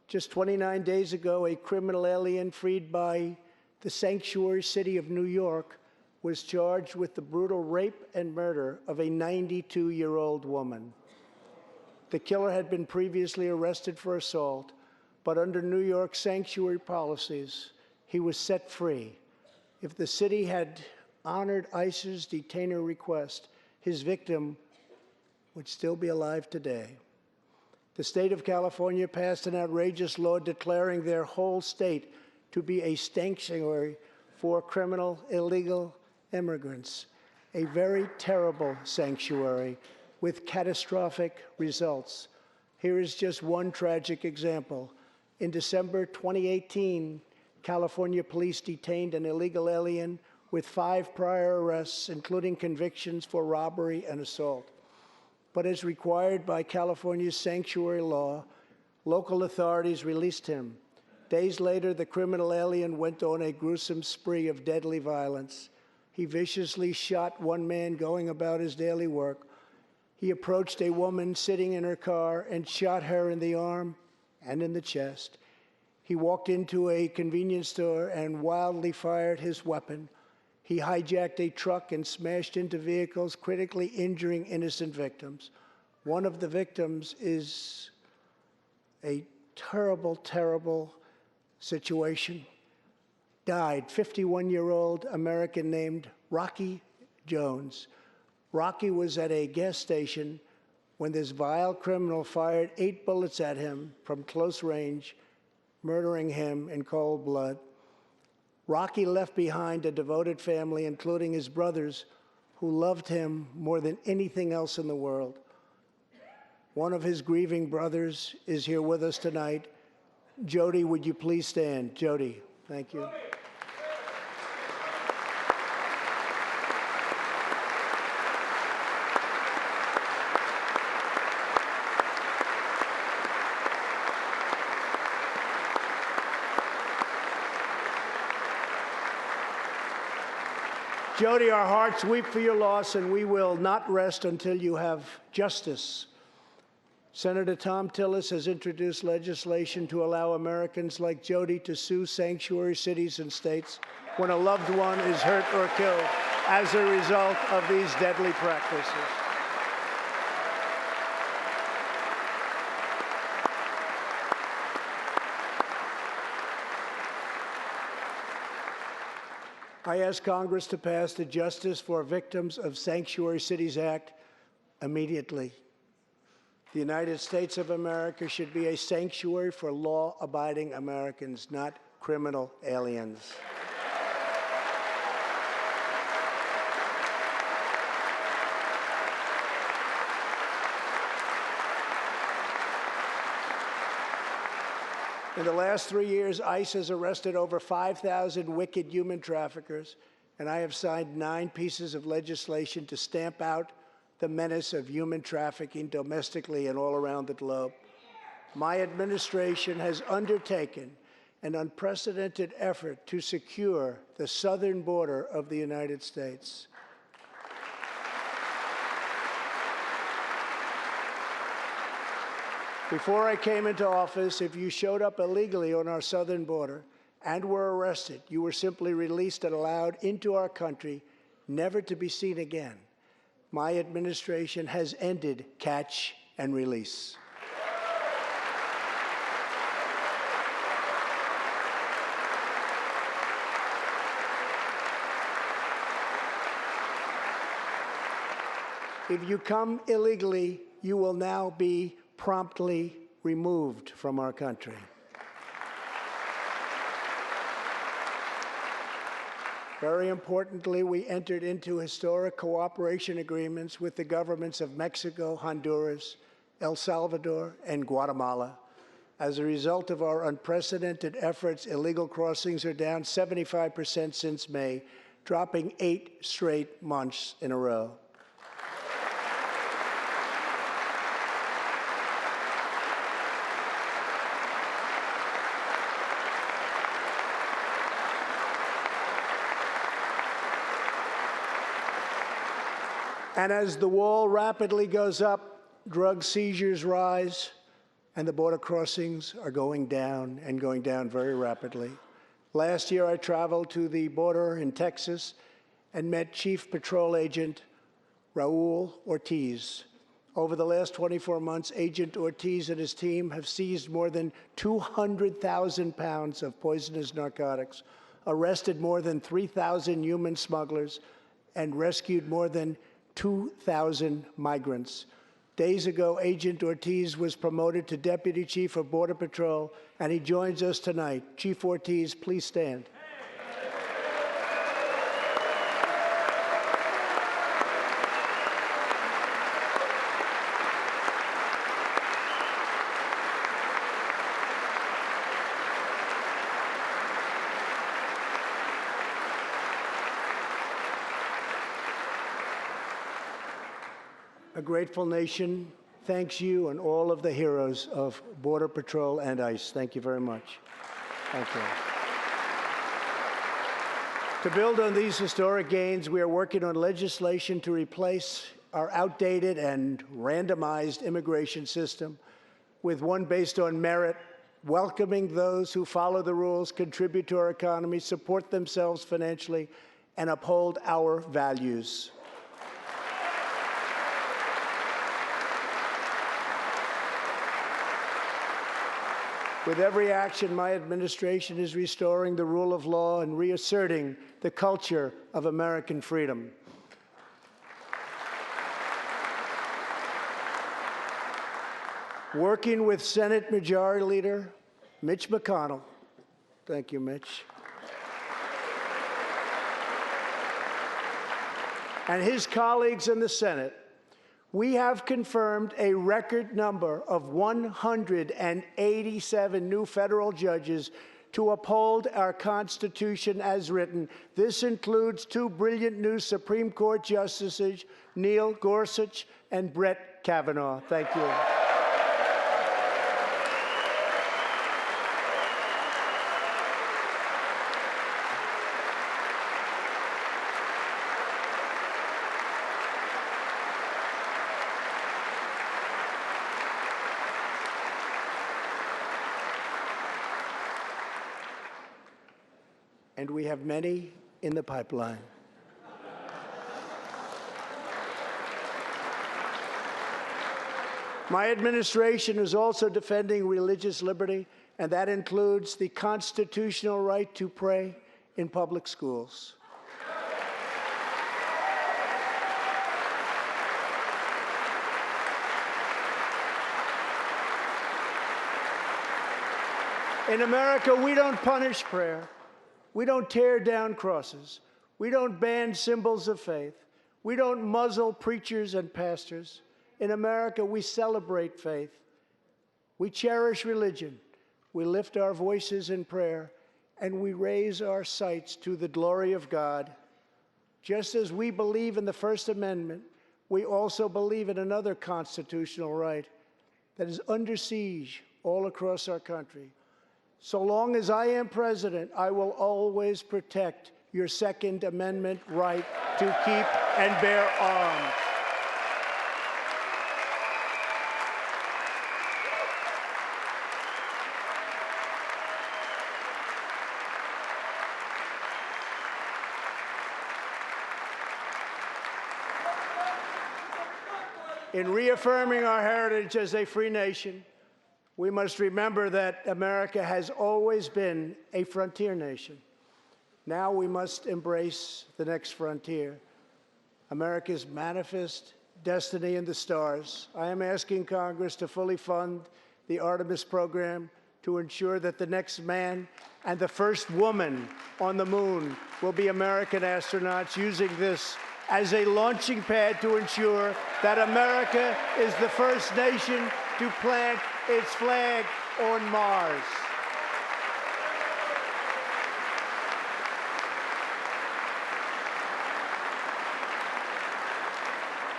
Just 29 days ago, a criminal alien freed by the sanctuary city of New York was charged with the brutal rape and murder of a 92-year-old woman. The killer had been previously arrested for assault, but under New York's sanctuary policies, he was set free. If the city had honored ICE's detainer request, his victim would still be alive today. The state of California passed an outrageous law declaring their whole state to be a sanctuary for criminal illegal immigrants, a very terrible sanctuary with catastrophic results. Here is just one tragic example. In December 2018, California police detained an illegal alien with 5 prior arrests, including convictions for robbery and assault. But as required by California's sanctuary law, local authorities released him. Days later, the criminal alien went on a gruesome spree of deadly violence. He viciously shot one man going about his daily work. He approached a woman sitting in her car and shot her in the arm and in the chest. He walked into a convenience store and wildly fired his weapon. He hijacked a truck and smashed into vehicles, critically injuring innocent victims. One of the victims is a terrible, terrible situation. Died, 51-year-old American named Rocky Jones. Rocky was at a gas station when this vile criminal fired 8 bullets at him from close range, murdering him in cold blood. Rocky left behind a devoted family, including his brothers, who loved him more than anything else in the world. One of his grieving brothers is here with us tonight. Jody, would you please stand? Jody, thank you. Jody, our hearts weep for your loss, and we will not rest until you have justice. Senator Tom Tillis has introduced legislation to allow Americans like Jody to sue sanctuary cities and states when a loved one is hurt or killed as a result of these deadly practices. I ask Congress to pass the Justice for Victims of Sanctuary Cities Act immediately. The United States of America should be a sanctuary for law-abiding Americans, not criminal aliens. In the last 3 years, ICE has arrested over 5,000 wicked human traffickers, and I have signed 9 pieces of legislation to stamp out the menace of human trafficking domestically and all around the globe. My administration has undertaken an unprecedented effort to secure the southern border of the United States. Before I came into office, if you showed up illegally on our southern border and were arrested, you were simply released and allowed into our country, never to be seen again. My administration has ended catch and release. If you come illegally, you will now be promptly removed from our country. Very importantly, we entered into historic cooperation agreements with the governments of Mexico, Honduras, El Salvador, and Guatemala. As a result of our unprecedented efforts, illegal crossings are down 75% since May, dropping 8 straight months in a row. And as the wall rapidly goes up, drug seizures rise, and the border crossings are going down and going down very rapidly. Last year, I traveled to the border in Texas and met Chief Patrol Agent Raul Ortiz. Over the last 24 months, Agent Ortiz and his team have seized more than 200,000 pounds of poisonous narcotics, arrested more than 3,000 human smugglers, and rescued more than 2,000 migrants. Days ago, Agent Ortiz was promoted to Deputy Chief of Border Patrol, and he joins us tonight. Chief Ortiz, please stand. A grateful nation thanks you and all of the heroes of Border Patrol and ICE. Thank you very much. Thank you. To build on these historic gains, we are working on legislation to replace our outdated and randomized immigration system with one based on merit, welcoming those who follow the rules, contribute to our economy, support themselves financially, and uphold our values. With every action, my administration is restoring the rule of law and reasserting the culture of American freedom. Working with Senate Majority Leader Mitch McConnell, thank you, Mitch, and his colleagues in the Senate, we have confirmed a record number of 187 new federal judges to uphold our Constitution as written. This includes 2 brilliant new Supreme Court justices, Neil Gorsuch and Brett Kavanaugh. Thank you. And we have many in the pipeline. My administration is also defending religious liberty, and that includes the constitutional right to pray in public schools. In America, we don't punish prayer. We don't tear down crosses. We don't ban symbols of faith. We don't muzzle preachers and pastors. In America, we celebrate faith. We cherish religion. We lift our voices in prayer, and we raise our sights to the glory of God. Just as we believe in the First Amendment, we also believe in another constitutional right that is under siege all across our country. So long as I am president, I will always protect your Second Amendment right to keep and bear arms. In reaffirming our heritage as a free nation, we must remember that America has always been a frontier nation. Now we must embrace the next frontier, America's manifest destiny in the stars. I am asking Congress to fully fund the Artemis program to ensure that the next man and the first woman on the moon will be American astronauts, using this as a launching pad to ensure that America is the first nation to plant its flag on Mars.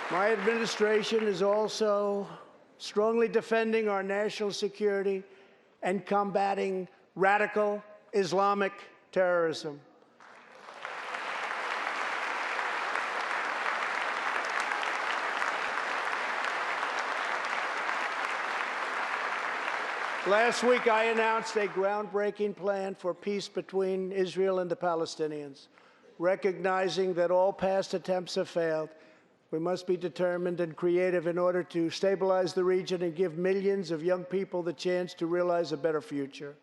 My administration is also strongly defending our national security and combating radical Islamic terrorism. Last week, I announced a groundbreaking plan for peace between Israel and the Palestinians. Recognizing that all past attempts have failed, we must be determined and creative in order to stabilize the region and give millions of young people the chance to realize a better future.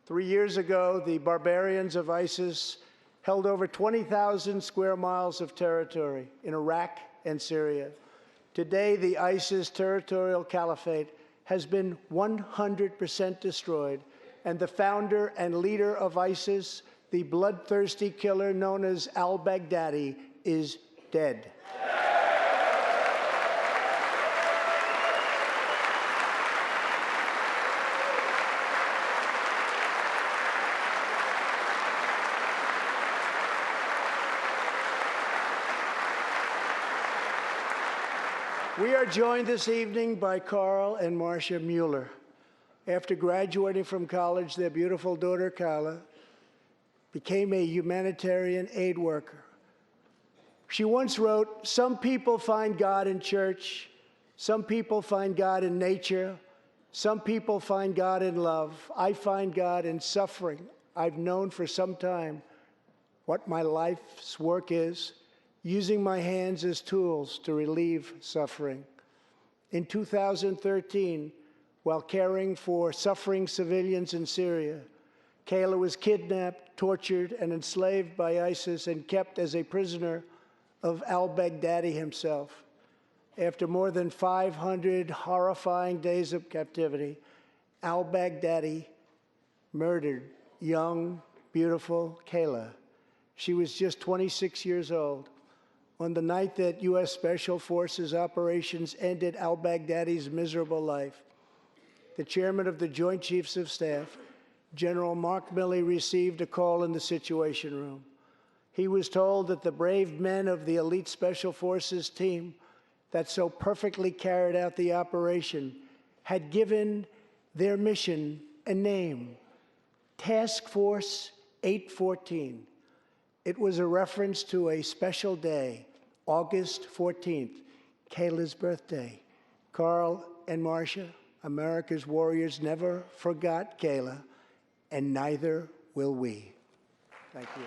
3 years ago, the barbarians of ISIS held over 20,000 square miles of territory in Iraq and Syria. Today, the ISIS territorial caliphate has been 100% destroyed, and the founder and leader of ISIS, the bloodthirsty killer known as al-Baghdadi, is dead. We are joined this evening by Carl and Marcia Mueller. After graduating from college, their beautiful daughter, Carla, became a humanitarian aid worker. She once wrote, "Some people find God in church, some people find God in nature, some people find God in love. I find God in suffering. I've known for some time what my life's work is, using my hands as tools to relieve suffering." In 2013, while caring for suffering civilians in Syria, Kayla was kidnapped, tortured, and enslaved by ISIS and kept as a prisoner of al-Baghdadi himself. After more than 500 horrifying days of captivity, al-Baghdadi murdered young, beautiful Kayla. She was just 26 years old. On the night that U.S. Special Forces operations ended al-Baghdadi's miserable life, the chairman of the Joint Chiefs of Staff, General Mark Milley, received a call in the Situation Room. He was told that the brave men of the elite Special Forces team that so perfectly carried out the operation had given their mission a name, Task Force 814. It was a reference to a special day, August 14th, Kayla's birthday. Carl and Marcia, America's warriors, never forgot Kayla, and neither will we. Thank you.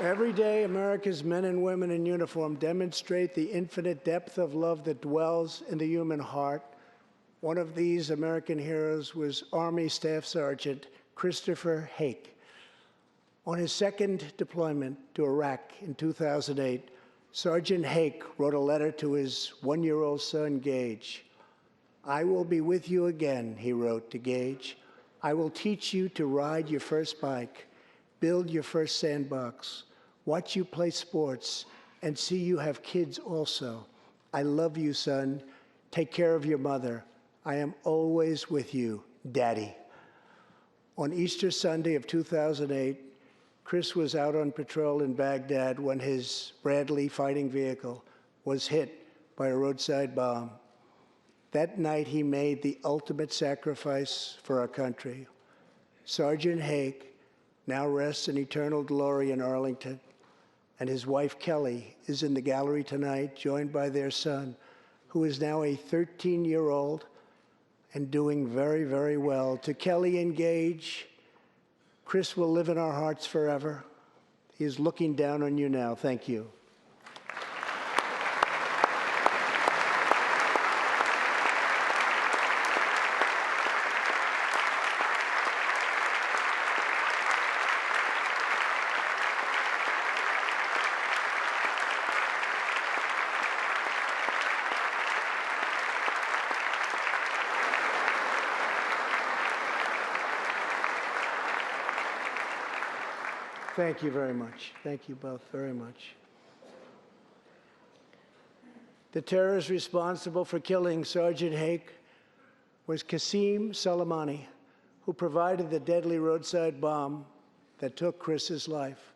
Every day, America's men and women in uniform demonstrate the infinite depth of love that dwells in the human heart. One of these American heroes was Army Staff Sergeant Christopher Hake. On his second deployment to Iraq in 2008, Sergeant Hake wrote a letter to his one-year-old son, Gage. "I will be with you again," he wrote to Gage. "I will teach you to ride your first bike, build your first sandbox, watch you play sports, and see you have kids also. I love you, son. Take care of your mother. I am always with you, Daddy." On Easter Sunday of 2008, Chris was out on patrol in Baghdad when his Bradley fighting vehicle was hit by a roadside bomb. That night, he made the ultimate sacrifice for our country. Sergeant Haig now rests in eternal glory in Arlington, and his wife, Kelly, is in the gallery tonight, joined by their son, who is now a 13-year-old and doing very, very well. To Kelly and Gage, Chris will live in our hearts forever. He is looking down on you now. Thank you. Thank you very much. Thank you both very much. The terrorist responsible for killing Sergeant Haig was Qasem Soleimani, who provided the deadly roadside bomb that took Chris's life.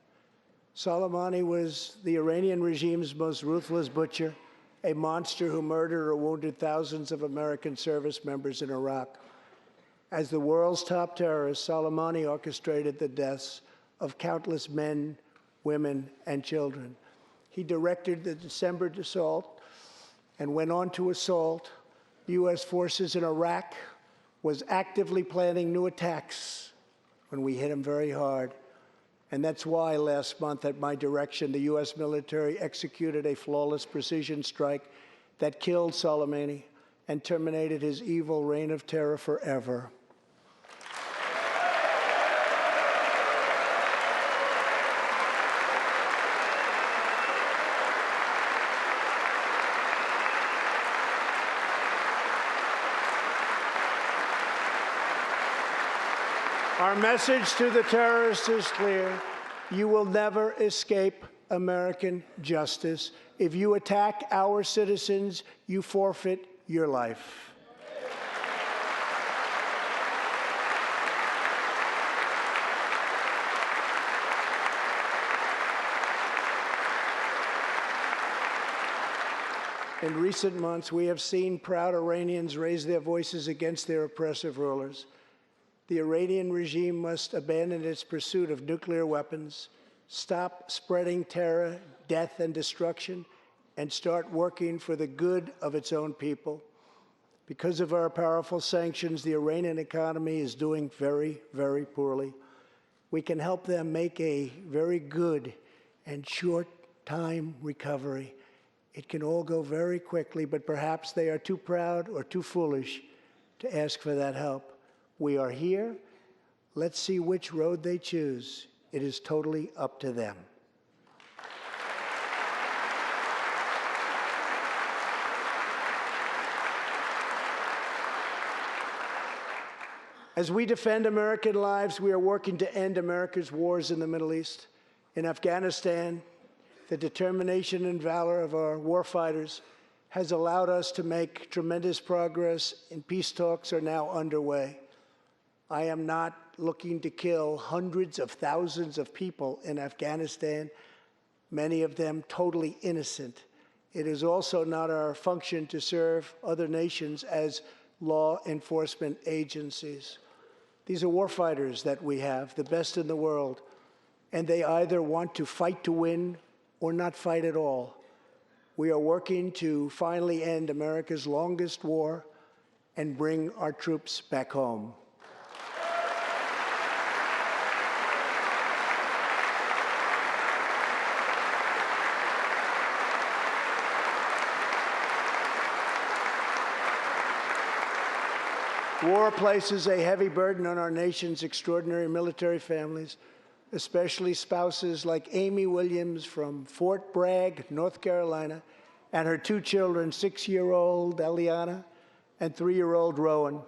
Soleimani was the Iranian regime's most ruthless butcher, a monster who murdered or wounded thousands of American service members in Iraq. As the world's top terrorist, Soleimani orchestrated the deaths of countless men, women, and children. He directed the December assault and went on to assault U.S. forces in Iraq, was actively planning new attacks when we hit him very hard. And that's why last month, at my direction, the U.S. military executed a flawless precision strike that killed Soleimani and terminated his evil reign of terror forever. Our message to the terrorists is clear. You will never escape American justice. If you attack our citizens, you forfeit your life. In recent months, we have seen proud Iranians raise their voices against their oppressive rulers. The Iranian regime must abandon its pursuit of nuclear weapons, stop spreading terror, death, and destruction, and start working for the good of its own people. Because of our powerful sanctions, the Iranian economy is doing very, very poorly. We can help them make a very good and short-time recovery. It can all go very quickly, but perhaps they are too proud or too foolish to ask for that help. We are here. Let's see which road they choose. It is totally up to them. As we defend American lives, we are working to end America's wars in the Middle East. In Afghanistan, the determination and valor of our warfighters has allowed us to make tremendous progress, and peace talks are now underway. I am not looking to kill hundreds of thousands of people in Afghanistan, many of them totally innocent. It is also not our function to serve other nations as law enforcement agencies. These are warfighters that we have, the best in the world, and they either want to fight to win or not fight at all. We are working to finally end America's longest war and bring our troops back home. War places a heavy burden on our nation's extraordinary military families, especially spouses like Amy Williams from Fort Bragg, North Carolina, and her two children, 6-year-old Eliana and 3-year-old Rowan.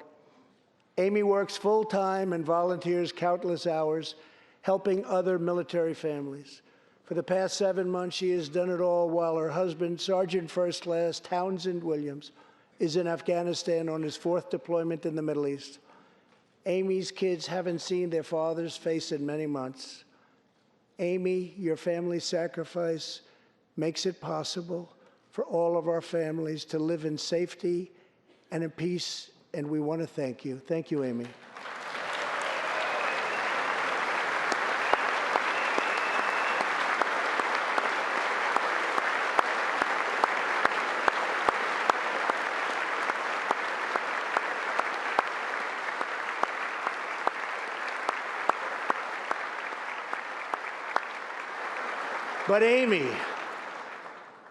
Amy works full-time and volunteers countless hours helping other military families. For the past 7 months, she has done it all while her husband, Sergeant First Class Townsend Williams, is in Afghanistan on his 4th deployment in the Middle East. Amy's kids haven't seen their father's face in many months. Amy, your family's sacrifice makes it possible for all of our families to live in safety and in peace, and we want to thank you. Thank you, Amy. But Amy,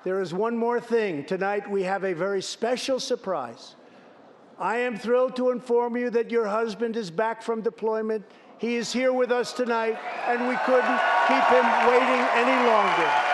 there is one more thing. Tonight we have a very special surprise. I am thrilled to inform you that your husband is back from deployment. He is here with us tonight, and we couldn't keep him waiting any longer.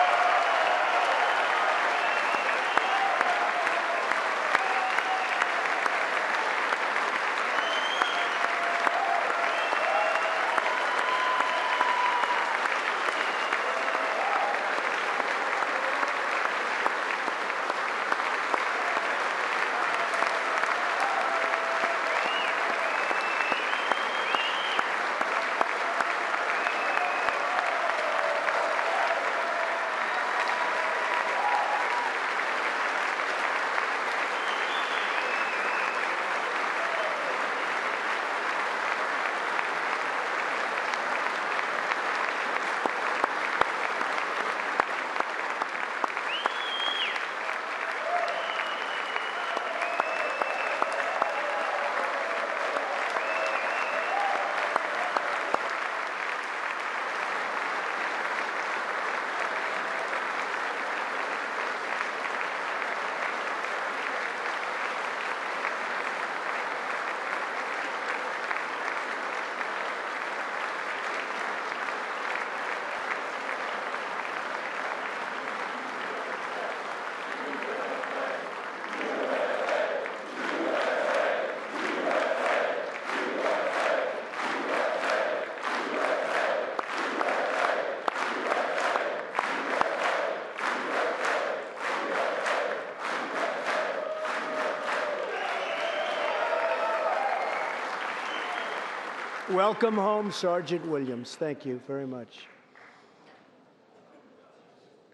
Welcome home, Sergeant Williams. Thank you very much.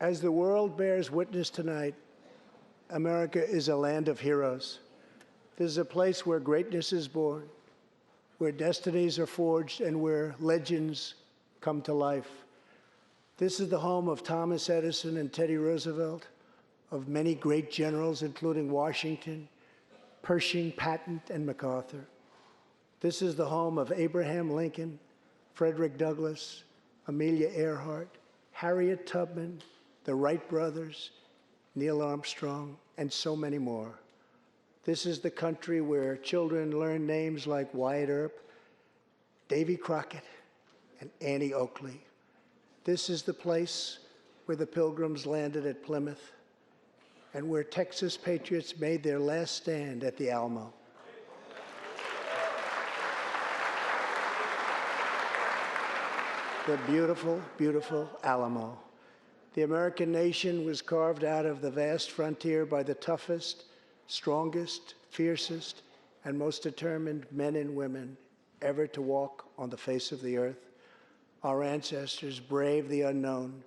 As the world bears witness tonight, America is a land of heroes. This is a place where greatness is born, where destinies are forged, and where legends come to life. This is the home of Thomas Edison and Teddy Roosevelt, of many great generals, including Washington, Pershing, Patton, and MacArthur. This is the home of Abraham Lincoln, Frederick Douglass, Amelia Earhart, Harriet Tubman, the Wright brothers, Neil Armstrong, and so many more. This is the country where children learn names like Wyatt Earp, Davy Crockett, and Annie Oakley. This is the place where the Pilgrims landed at Plymouth and where Texas patriots made their last stand at the Alamo. The beautiful, beautiful Alamo. The American nation was carved out of the vast frontier by the toughest, strongest, fiercest, and most determined men and women ever to walk on the face of the earth. Our ancestors braved the unknown,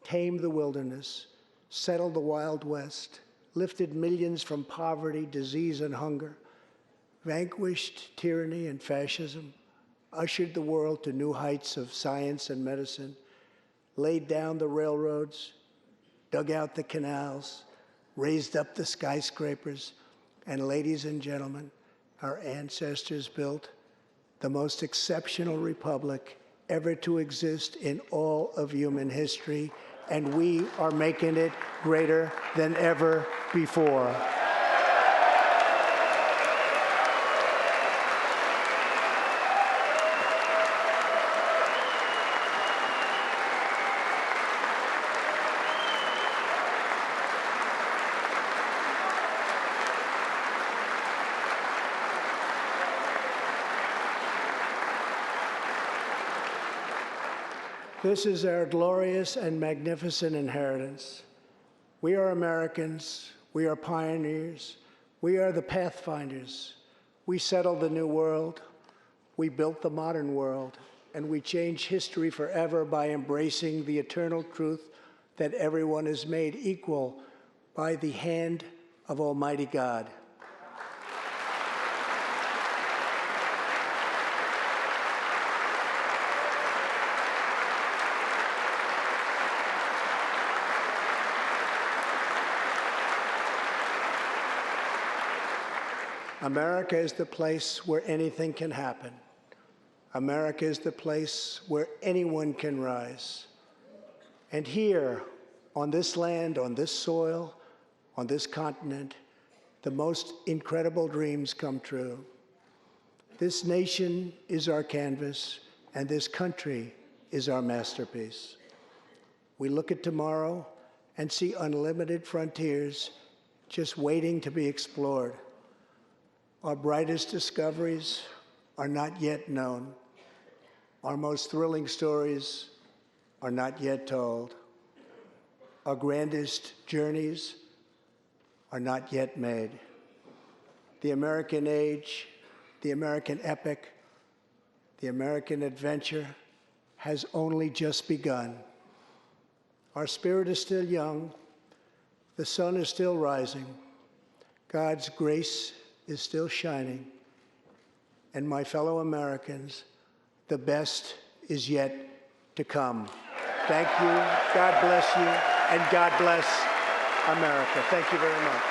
tamed the wilderness, settled the Wild West, lifted millions from poverty, disease, and hunger, vanquished tyranny and fascism, ushered the world to new heights of science and medicine, laid down the railroads, dug out the canals, raised up the skyscrapers, and ladies and gentlemen, our ancestors built the most exceptional republic ever to exist in all of human history, and we are making it greater than ever before. This is our glorious and magnificent inheritance. We are Americans. We are pioneers. We are the pathfinders. We settled the new world. We built the modern world. And we changed history forever by embracing the eternal truth that everyone is made equal by the hand of Almighty God. America is the place where anything can happen. America is the place where anyone can rise. And here, on this land, on this soil, on this continent, the most incredible dreams come true. This nation is our canvas, and this country is our masterpiece. We look at tomorrow and see unlimited frontiers just waiting to be explored. Our brightest discoveries are not yet known. Our most thrilling stories are not yet told. Our grandest journeys are not yet made. The American age, the American epic, the American adventure has only just begun. Our spirit is still young. The sun is still rising. God's grace is still shining. And my fellow Americans, the best is yet to come. Thank you, God bless you, and God bless America. Thank you very much.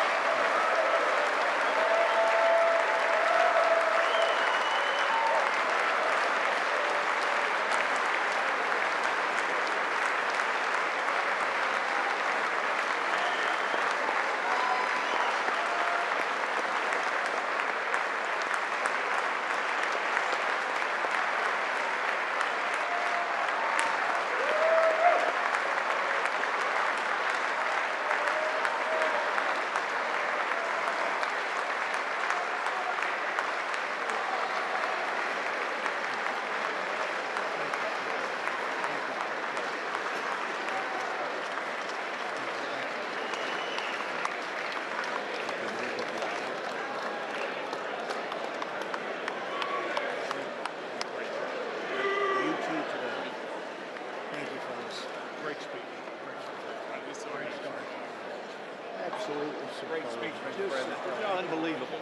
Great speech, Mr. President. Unbelievable.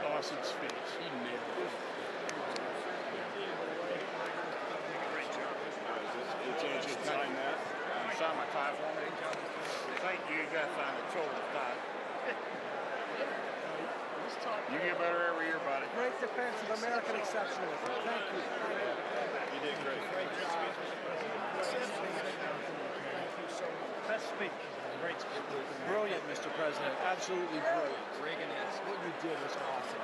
Awesome speech. He nailed it. Great job. Did you sign that? You sign my tie for me? Thank you. You got to sign the shoulder tie. You get better every year, buddy. Great defense of American exceptionalism. Thank you. You did great. Great speech, Mr. President. Best speech. Great speech. Brilliant, Mr. President. Absolutely brilliant. Reagan is. What you did was awesome.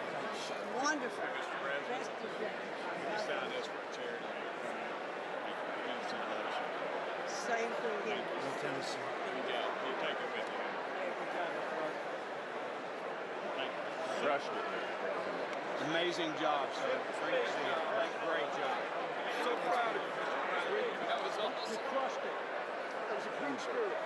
Wonderful. Mr. President. You signed this for a charity. Same for you. Tennessee. You got it. You take it with you. Thank you. Crushed it, Mr. President. Amazing job, sir. Great job. So proud of you, Mr. President. That was awesome. You crushed it. It was a clean spirit.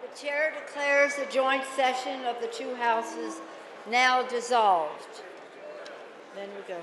The chair declares the joint session of the two houses now dissolved. Then we go.